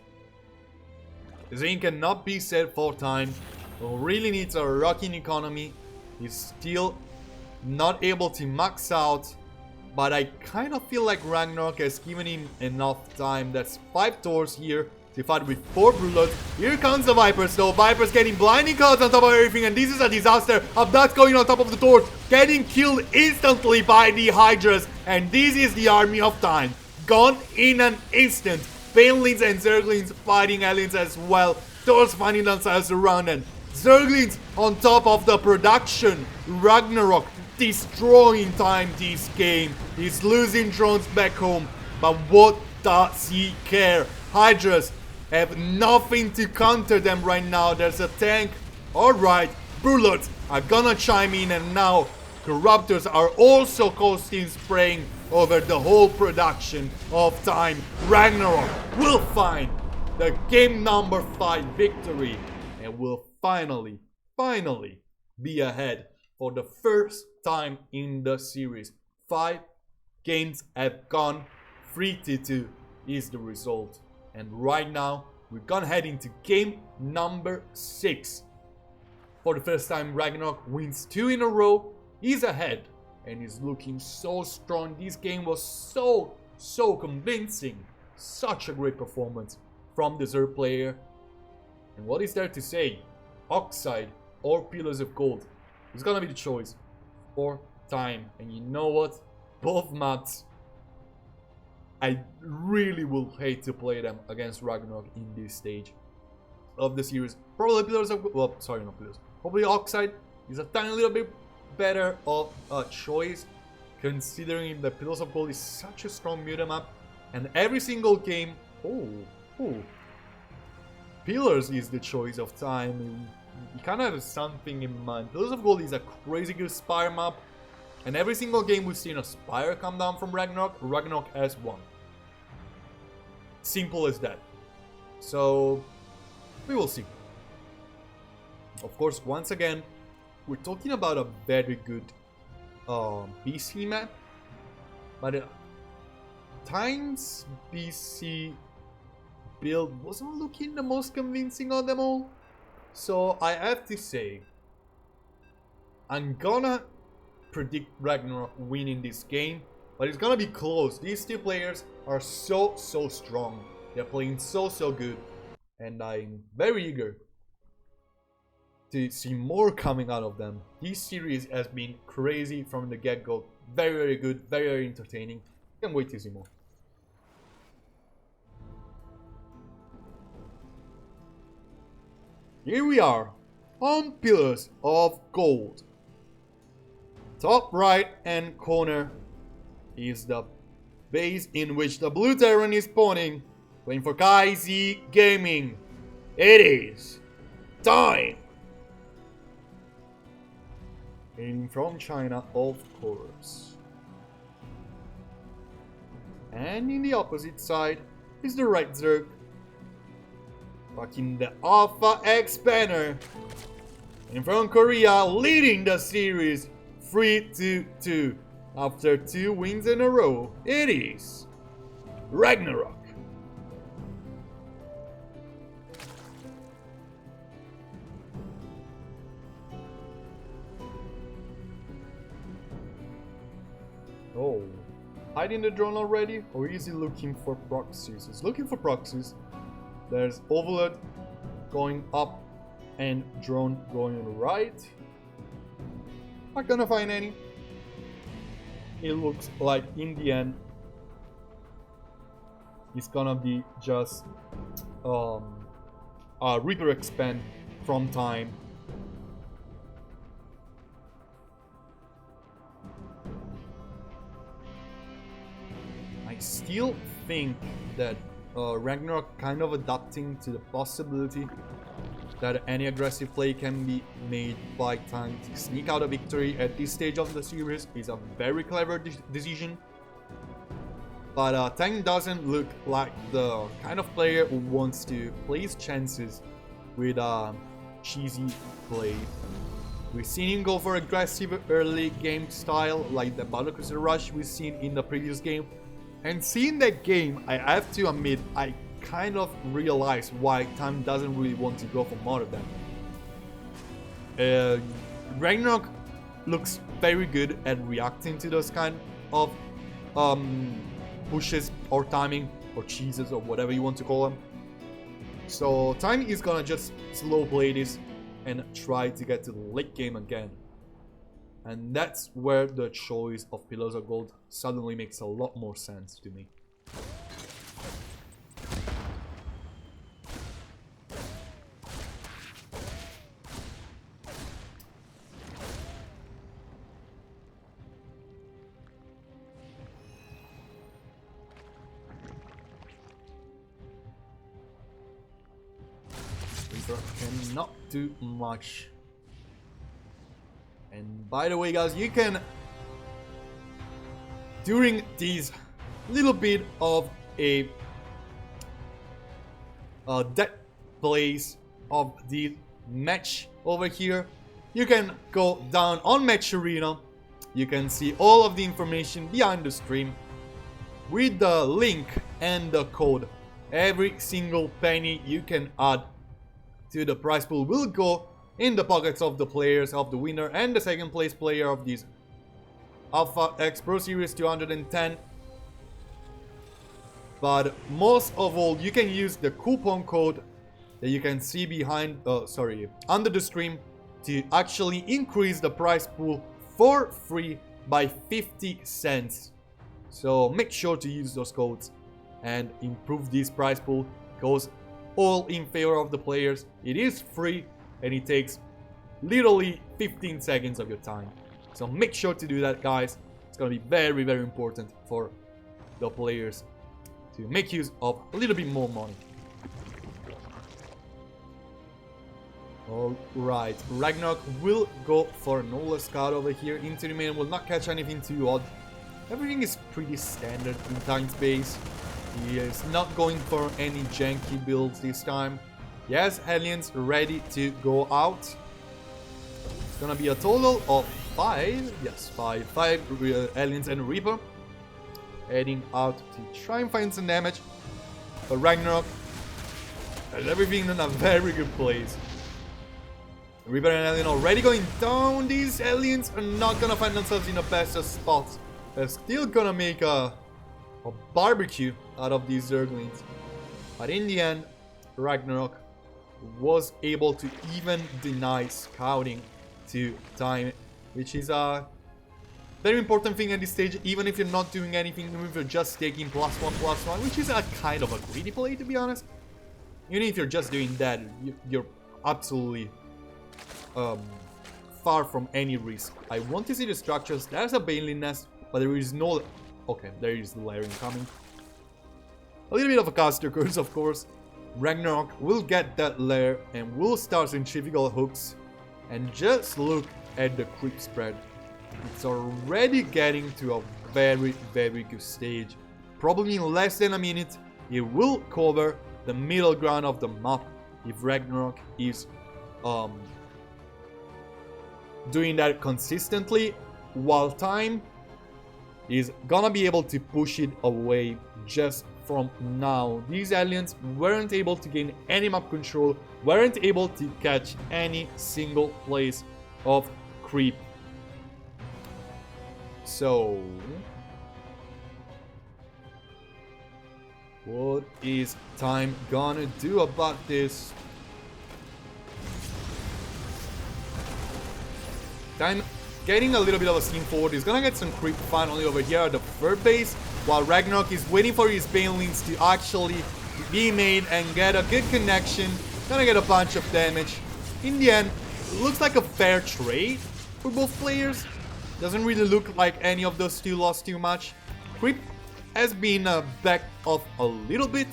Zane cannot be set 4 times. Really needs a rocking economy. He's still not able to max out, but I kind of feel like RagnaroK has given him enough time. That's 5 Thors here to fight with 4 Brulets. Here comes the Vipers though. Vipers getting blinding clouds on top of everything, and this is a disaster. Abduct going on top of the Thors, getting killed instantly by the Hydras, and this is the army of time. Gone in an instant. Banelings and Zerglings fighting aliens as well. Thors finding themselves surrounded. Zerglings on top of the production. RagnaroK destroying time this game. He's losing drones back home, but what does he care? Hydras have nothing to counter them right now. There's a tank. Alright, Bullets are gonna chime in, and now Corruptors are also costing spraying over the whole production of time. RagnaroK will find the game number 5 victory and will finally be ahead for the first time in the series. 5 games have gone, 3-2 is the result. And right now, we're gonna head into game number 6. For the first time, RagnaroK wins 2 in a row. He's ahead and he's looking so strong. This game was so convincing. Such a great performance from the Zerg player. And what is there to say? Oxide or Pillars of Gold? It's gonna be the choice for time. And you know what? Both maps, I really will hate to play them against RagnaroK in this stage of the series. Probably Pillars of Gold. Well, sorry, not Pillars. Probably Oxide is a tiny little bit better of a choice, considering the Pillars of Gold is such a strong meta map. And every single game, Pillars is the choice of time. You kind of have something in mind. Pillars of Gold is a crazy good Spire map, and every single game we've seen a Spire come down from RagnaroK has won. Simple as that. So we will see. Of course, once again, we're talking about a very good BC map, but Time's BC build wasn't looking the most convincing on them all. So I have to say, I'm gonna predict RagnaroK winning this game, but it's gonna be close. These two players are so strong. They're playing so good, and I'm very eager to see more coming out of them. This series has been crazy from the get-go. Very good, very entertaining. Can't wait to see more. Here we are on Pillars of Gold. Top right hand corner is the base in which the blue Terran is spawning. Playing for KZ Gaming. It is time. And from China, of course. And in the opposite side is the right Zerg. Rocking the Alpha X banner. And from Korea, leading the series 3-2. After 2 wins in a row, it is RagnaroK. Oh, hiding the drone already? Or is he looking for proxies? He's looking for proxies. There's Overload going up and drone going right. Not gonna find any. It looks like in the end it's gonna be just a Reaper expand from time. I still think that RagnaroK kind of adapting to the possibility that any aggressive play can be made by time to sneak out a victory at this stage of the series is a very clever decision. But Tang doesn't look like the kind of player who wants to play his chances with a cheesy play. We've seen him go for aggressive early game style like the Battlecruiser Rush we've seen in the previous game. And seeing that game, I have to admit, I kind of realized why Time doesn't really want to go for more of them. RagnaroK looks very good at reacting to those kind of pushes or timing or cheeses or whatever you want to call them. So Time is gonna just slow play this and try to get to the late game again. And that's where the choice of Pillars of Gold suddenly makes a lot more sense to me. Reaper cannot do much. And by the way, guys, you can, during these little bit of a dead plays of the match over here, you can go down on Match Arena. You can see all of the information behind the stream with the link and the code. Every single penny you can add to the prize pool will go in the pockets of the players, of the winner and the second place player of this Alpha X Pro Series 210. But most of all, you can use the coupon code that you can see behind, under the stream to actually increase the prize pool for free by 50 cents. So make sure to use those codes and improve this prize pool. Goes all in favor of the players. It is free. And it takes literally 15 seconds of your time. So make sure to do that, guys. It's going to be very, very important for the players to make use of a little bit more money. Alright, RagnaroK will go for an Ola Scout over here. Into the main will not catch anything too odd. Everything is pretty standard in time space. He is not going for any janky builds this time. He has aliens ready to go out. It's gonna be a total of 5. Yes, 5 aliens and a Reaper. heading out to try and find some damage. But RagnaroK has everything in a very good place. Reaper and Alien already going down. These aliens are not gonna find themselves in the best of spots. They're still gonna make a barbecue out of these Zerglings. But in the end, RagnaroK was able to even deny scouting to Time, which is a very important thing at this stage, even if you're not doing anything, even if you're just taking +1/+1, which is a kind of a greedy play, to be honest. Even if you're just doing that, you're absolutely far from any risk. I want to see the structures. There's a Baneling nest, but there is no... Okay, there is the layering coming. A little bit of a caster curse, of course. RagnaroK will get that lair and will start centrifugal hooks. And just look at the creep spread. It's already getting to a very, very good stage. Probably in less than a minute, it will cover the middle ground of the map if RagnaroK is doing that consistently, while Time is gonna be able to push it away just from now. These aliens weren't able to gain any map control, weren't able to catch any single place of creep. So, what is Time gonna do about this? Time getting a little bit of a steam forward. He's gonna get some creep finally over here at the third base, while RagnaroK is waiting for his Banelings to actually be made and get a good connection. Gonna get a bunch of damage. In the end, it looks like a fair trade for both players. Doesn't really look like any of those two lost too much. Creep has been backed off a little bit,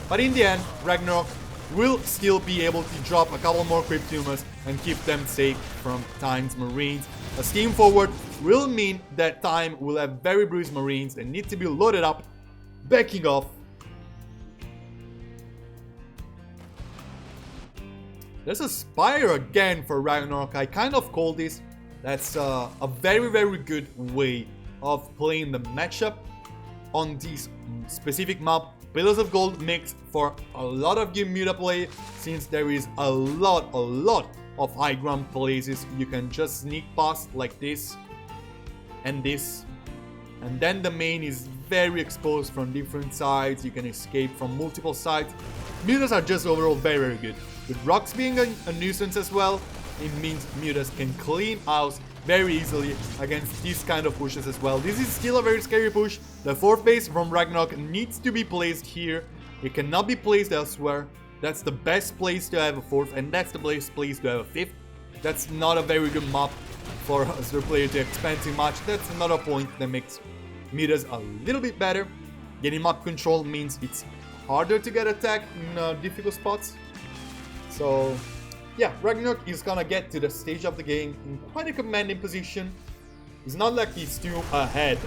but in the end, RagnaroK will still be able to drop a couple more creep tumors and keep them safe from Time's Marines. A steam forward will mean that Time will have very bruised Marines and need to be loaded up, backing off. There's a Spire again for RagnaroK. I kind of call this. That's a very, very good way of playing the matchup on this specific map. Pillars of Gold makes for a lot of good meta play, since there is a lot of high ground places you can just sneak past, like this and this. And then the main is very exposed from different sides. You can escape from multiple sides. Mutas are just overall very, very good. With rocks being a nuisance as well, it means mutas can clean house very easily against these kind of pushes as well. This is still a very scary push. The fourth base from RagnaroK needs to be placed here. It cannot be placed elsewhere. That's the best place to have a fourth, and that's the best place to have a fifth. That's not a very good map for a Zerg player to expand too much. That's another point that makes mutas a little bit better. Getting map control means it's harder to get attacked in difficult spots. So yeah, RagnaroK is gonna get to the stage of the game in quite a commanding position. It's not like he's too ahead,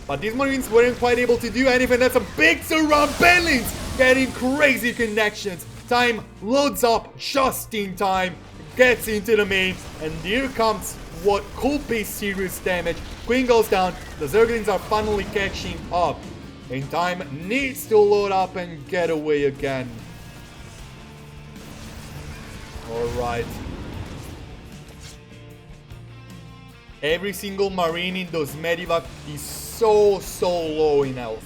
but these Marines weren't quite able to do anything. That's a big surround. Banelings getting crazy connections. Time loads up just in time, gets into the main, and here comes what could be serious damage. Queen goes down. The Zerglings are finally catching up, and Time needs to load up and get away again. Alright. Every single Marine in those Medivac is so low in health.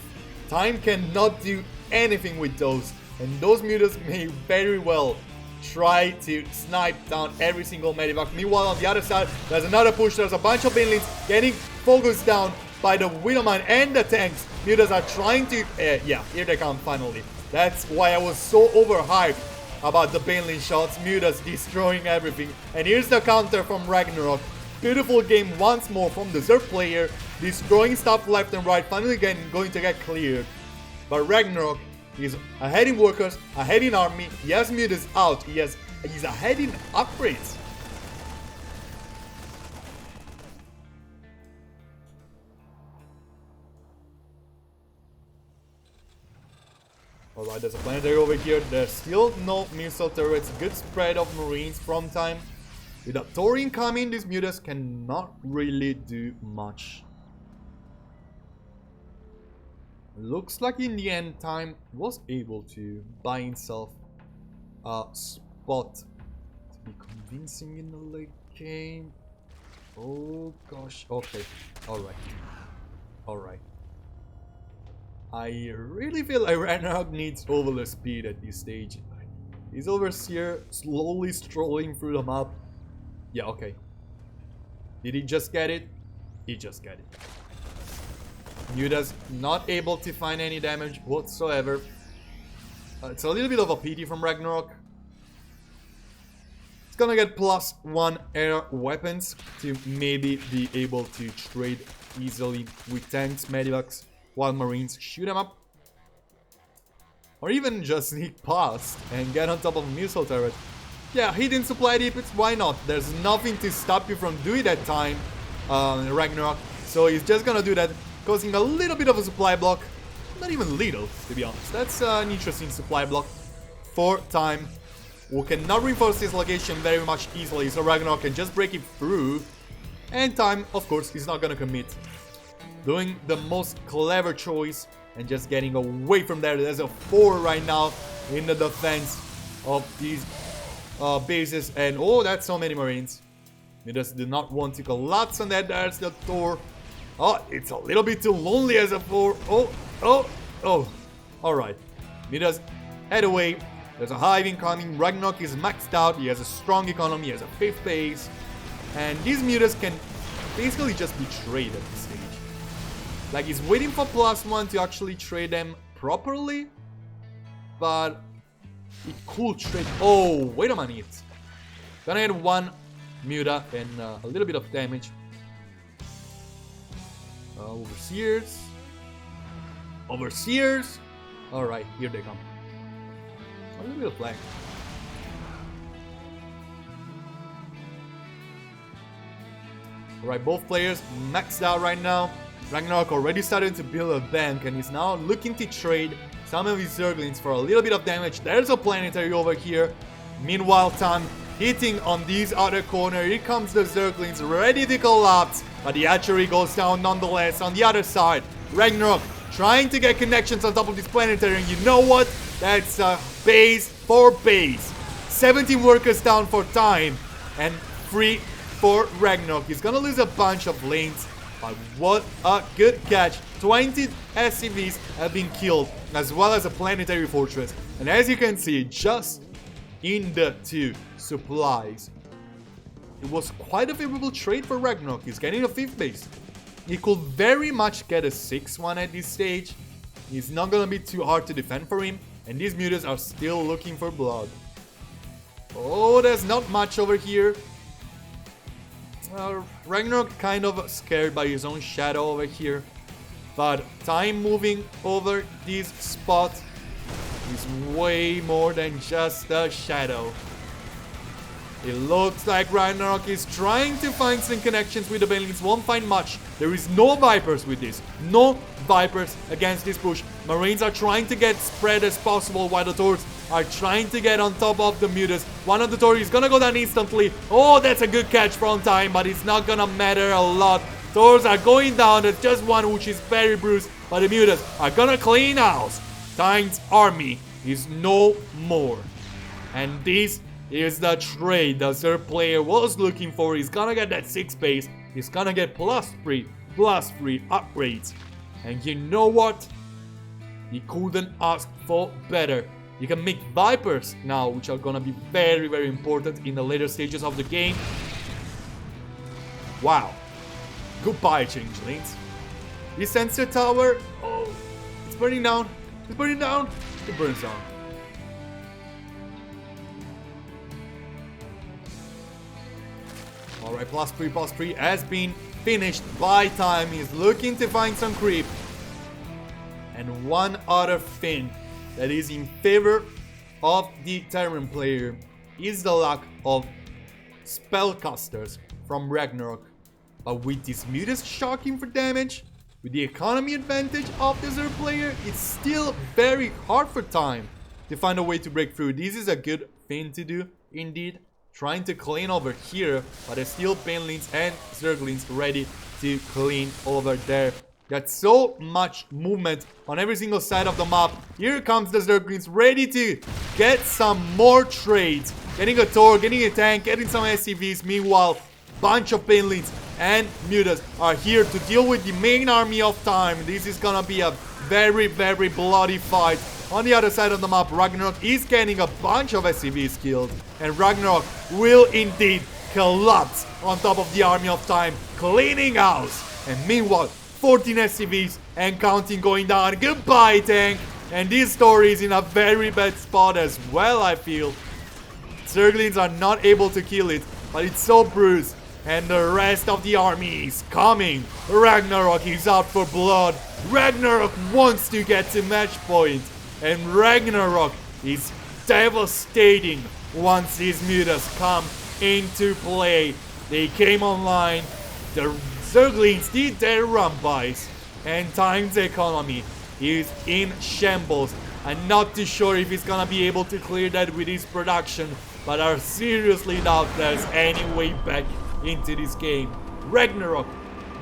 Time cannot do anything with those, and those mutas may very well try to snipe down every single Medivac. Meanwhile, on the other side, there's another push. There's a bunch of Banelings getting focused down by the Widowmine and the tanks. Mutas are trying to... yeah, here they come finally. That's why I was so overhyped about the Baneling shots. Mutas destroying everything. And here's the counter from RagnaroK. Beautiful game once more from the Zerg player. Destroying stuff left and right. Finally going to get cleared. But RagnaroK is ahead in workers, ahead in army. He has mutas out. He's ahead in upgrades. Alright, there's a planetary over here. There's still no missile turrets. Good spread of Marines from Time. With a Taurian coming, these mutas cannot really do much. Looks like in the end Time was able to buy himself a spot to be convincing in the late game. Oh gosh, okay, alright. I really feel like RagnaroK needs overlord speed at this stage. He's over here slowly strolling through the map. Yeah, okay. Did he just get it? He just got it. Yuda's not able to find any damage whatsoever. It's a little bit of a pity from RagnaroK. It's gonna get +1 air weapons to maybe be able to trade easily with tanks, medivacs, while Marines shoot him up. Or even just sneak past and get on top of a missile turret. Yeah, hidden supply depots, why not? There's nothing to stop you from doing that Time, RagnaroK. So he's just gonna do that, causing a little bit of a supply block. Not even little, to be honest. That's an interesting supply block for Time, who cannot reinforce his location very much easily. So RagnaroK can just break it through. And Time, of course, is not gonna commit. Doing the most clever choice and just getting away from there. There's a 4 right now in the defense of these bases. And oh, that's so many Marines. He just did not want to collapse on that. There's the door. Oh, it's a little bit too lonely as a 4. Oh. Alright. Midas, head away. There's a hive incoming. RagnaroK is maxed out. He has a strong economy. He has a 5th base. And these Midas can basically just be traded at this stage. Like, he's waiting for +1 to actually trade them properly. But it could trade. Oh, wait a minute. Gonna hit 1 Muta and a little bit of damage. Overseers. Alright, here they come. A little bit of flank. Alright, both players maxed out right now. RagnaroK already started to build a bank and is now looking to trade some of his Zerglings for a little bit of damage. There's a planetary over here. Meanwhile, Time hitting on these other corner. Here comes the Zerglings ready to collapse, but the archery goes down nonetheless. On the other side, RagnaroK trying to get connections on top of this planetary, and you know what? That's a base for base. 17 workers down for Time and 3 for RagnaroK. He's gonna lose a bunch of lanes, but what a good catch. 20 SCVs have been killed, as well as a planetary fortress. And as you can see, just in the 2 supplies, it was quite a favorable trade for RagnaroK. He's getting a 5th base. He could very much get a 6th one at this stage. It's not gonna be too hard to defend for him. And these mutas are still looking for blood. Oh, there's not much over here. RagnaroK kind of scared by his own shadow over here. But Time moving over this spot is way more than just a shadow. It looks like RagnaroK is trying to find some connections with the Banelings. Won't find much. There is no Vipers with this. No Vipers against this push. Marines are trying to get spread as possible while the Taurs are trying to get on top of the mutas. One of the Taurs is gonna go down instantly. Oh, that's a good catch from Time, but it's not gonna matter a lot. Taurs are going down. There's just one which is very bruised, but the mutas are gonna clean house. Time's army is no more. And this is the trade the Zerg player was looking for. He's gonna get that 6th base. He's gonna get +3 upgrades. And you know what? He couldn't ask for better. You can make Vipers now, which are gonna be very, very important in the later stages of the game. Wow. Goodbye, changelings. The sensor tower. Oh, it's burning down. It's burning down. It burns down. Alright, +3 has been finished by Time. He's looking to find some creep. And one other thing that is in favor of the Terran player is the lack of spellcasters from RagnaroK. But with this mutas shocking for damage, with the economy advantage of the Zerg player, it's still very hard for Time to find a way to break through. This is a good thing to do, indeed. Trying to clean over here, but there's still Banelings and Zerglings ready to clean over there. Got so much movement on every single side of the map. Here comes the Zerglings ready to get some more trades. Getting a Tor, getting a tank, getting some SCVs. Meanwhile, bunch of Painlings and Mutas are here to deal with the main army of time. This is gonna be a very, very bloody fight. On the other side of the map, RagnaroK is getting a bunch of SCVs killed. And RagnaroK will indeed collapse on top of the army of time, cleaning house. And meanwhile, 14 SCVs and counting going down. Goodbye, tank. And this story is in a very bad spot as well, I feel. Zerglings are not able to kill it, but it's so bruised. And the rest of the army is coming. RagnaroK is out for blood. RagnaroK wants to get to match point. And RagnaroK is devastating once these mutas come into play. They came online. The Zerglings did their run-bys, and Time's economy is in shambles. I'm not too sure if he's gonna be able to clear that with his production, but I seriously doubt there's any way back into this game. RagnaroK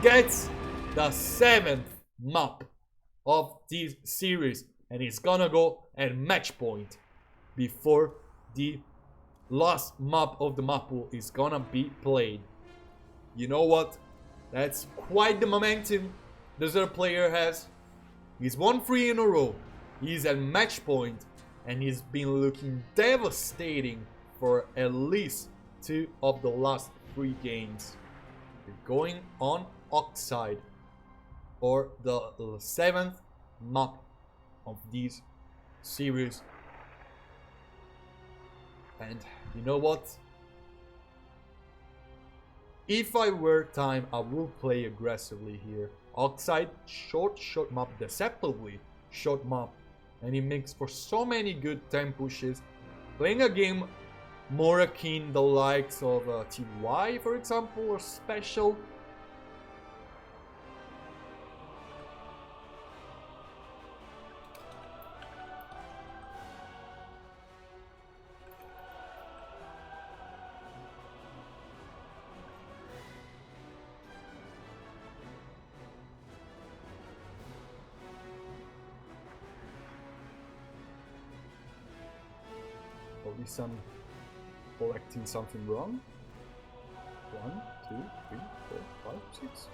gets the 7th map of this series, and he's gonna go at match point before the last map of the map pool is gonna be played. You know what? That's quite the momentum the Zer player has. He's won 3 in a row. He's at match point, and he's been looking devastating for at least 2 of the last 3 games. We're going on Oxide for the 7th map of this series. And you know what? If I were Time, I would play aggressively here. Oxide, short map, deceptively short map. And it makes for so many good time pushes. Playing a game more akin the likes of TY, for example, or Special. Probably some collecting something wrong. 1, 2, 3, 4, 5, 6.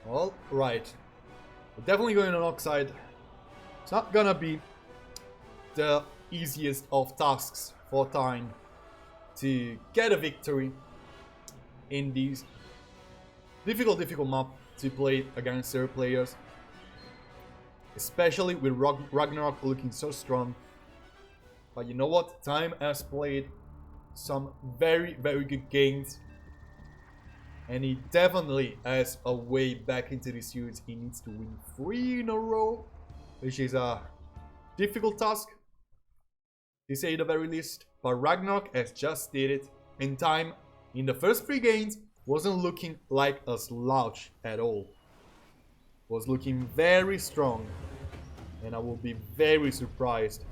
All right, we're definitely going on Oxide. It's not gonna be the easiest of tasks for Time to get a victory in these difficult map to play against their players, especially with RagnaroK looking so strong. But you know what? Time has played some very good games, and he definitely has a way back into the series. He needs to win 3 in a row, which is a difficult task to say the very least. But RagnaroK has just did it in Time. In the first 3 games, wasn't looking like a slouch at all. Was looking very strong, and I will be very surprised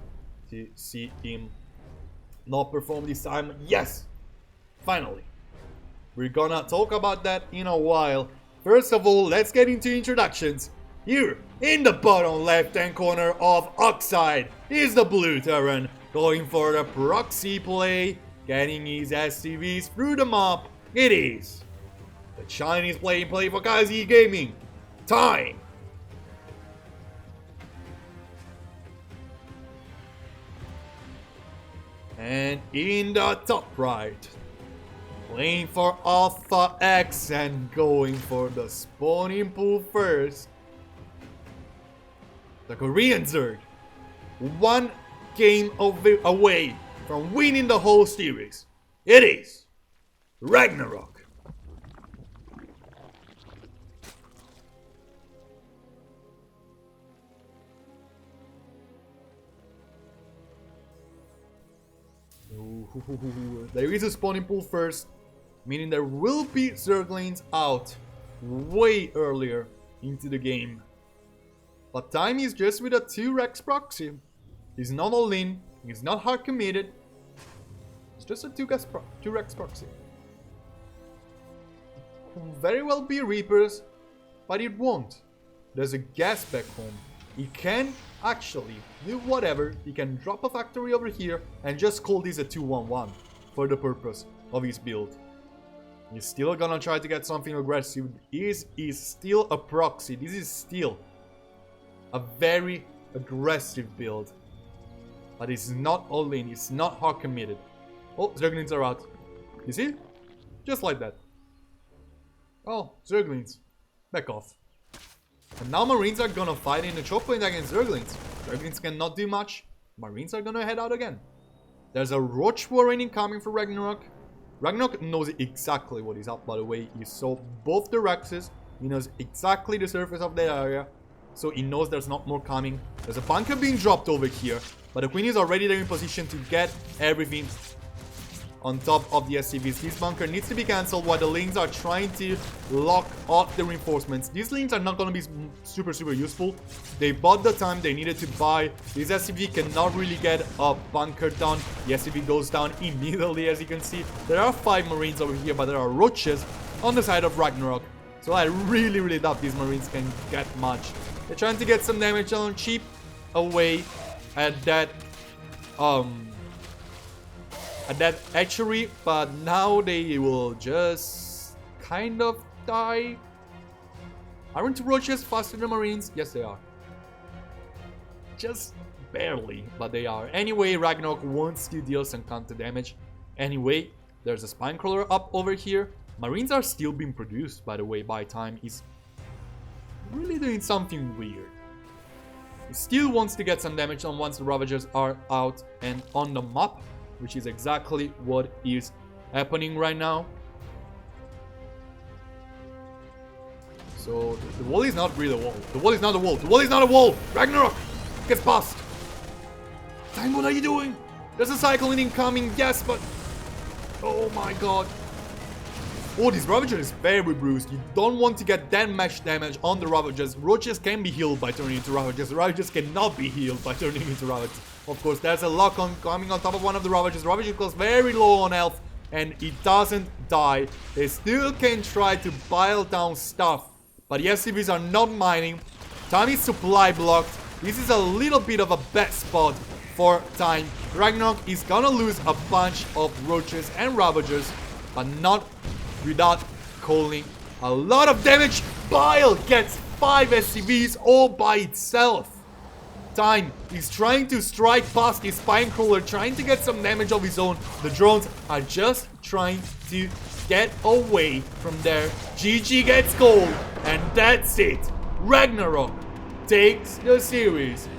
to see him not perform this time. Yes! Finally! We're gonna talk about that in a while. First of all, let's get into introductions. Here, in the bottom left-hand corner of Oxide, is the Blue Terran, going for the proxy play, getting his SCVs through the map. It is the Chinese play for Kazi Gaming. Time! And in the top right, playing for Alpha X and going for the spawning pool first, the Korean Zerg, 1 game away from winning the whole series. It is RagnaroK. There is a spawning pool first, meaning there will be Zerglings out way earlier into the game. But Time is just with a 2 Rex proxy. He's not all in, He's not hard committed. It's just a 2-Rex proxy. Could very well be Reapers, but it won't. There's a gas back home. He can actually do whatever. He can drop a factory over here and just call this a 2-1-1 for the purpose of his build. He's still gonna try to get something aggressive. This is still a proxy. This is still a very aggressive build. But it's not all in. It's not hard committed. Oh, Zerglings are out. You see? Just like that. Oh, Zerglings. Back off. And now Marines are gonna fight in the choke point against Zerglings. Zerglings cannot do much. Marines are gonna head out again. There's a Roach Warren incoming for RagnaroK. RagnaroK knows exactly what is up, by the way. He saw both the Rexes. He knows exactly the surface of the area. So he knows there's not more coming. There's a bunker being dropped over here. But the Queen is already there in position to get everything on top of the SCVs. His bunker needs to be cancelled while the Lings are trying to lock off the reinforcements. These Lings are not going to be super useful. They bought the time they needed to buy. This SCV cannot really get a bunker down. The SCV goes down immediately, as you can see. There are 5 Marines over here, but there are Roaches on the side of RagnaroK. So I really doubt these Marines can get much. They're trying to get some damage on cheap away at that hatchery, but now they will just kind of die. Aren't Roaches faster than Marines? Yes, they are. Just barely, but they are. Anyway, RagnaroK wants to deal some counter damage. Anyway, there's a Spinecrawler up over here. Marines are still being produced, by the way, by time. He's really doing something weird. He still wants to get some damage on once the Ravagers are out and on the map, which is exactly what is happening right now. So the wall is not really a wall. The wall is not a wall. The wall is not a wall. RagnaroK gets past. Time, what are you doing? There's a Cyclone incoming. Yes, but oh my god. Oh, this Ravager is very bruised. You don't want to get that much damage on the Ravagers. Roaches can be healed by turning into Ravagers. Ravagers cannot be healed by turning into Ravagers. Of course, there's a lock on coming on top of one of the Ravagers. Ravager goes very low on health, and it doesn't die. They still can try to pile down stuff, but the SCVs are not mining. Time is supply blocked. This is a little bit of a bad spot for time. RagnaroK is gonna lose a bunch of Roaches and Ravagers, but not without calling a lot of damage. Bile gets 5 SCVs all by itself. Time is trying to strike past his Spinecrawler, trying to get some damage of his own. The drones are just trying to get away from there. GG gets gold, and that's it. RagnaroK takes the series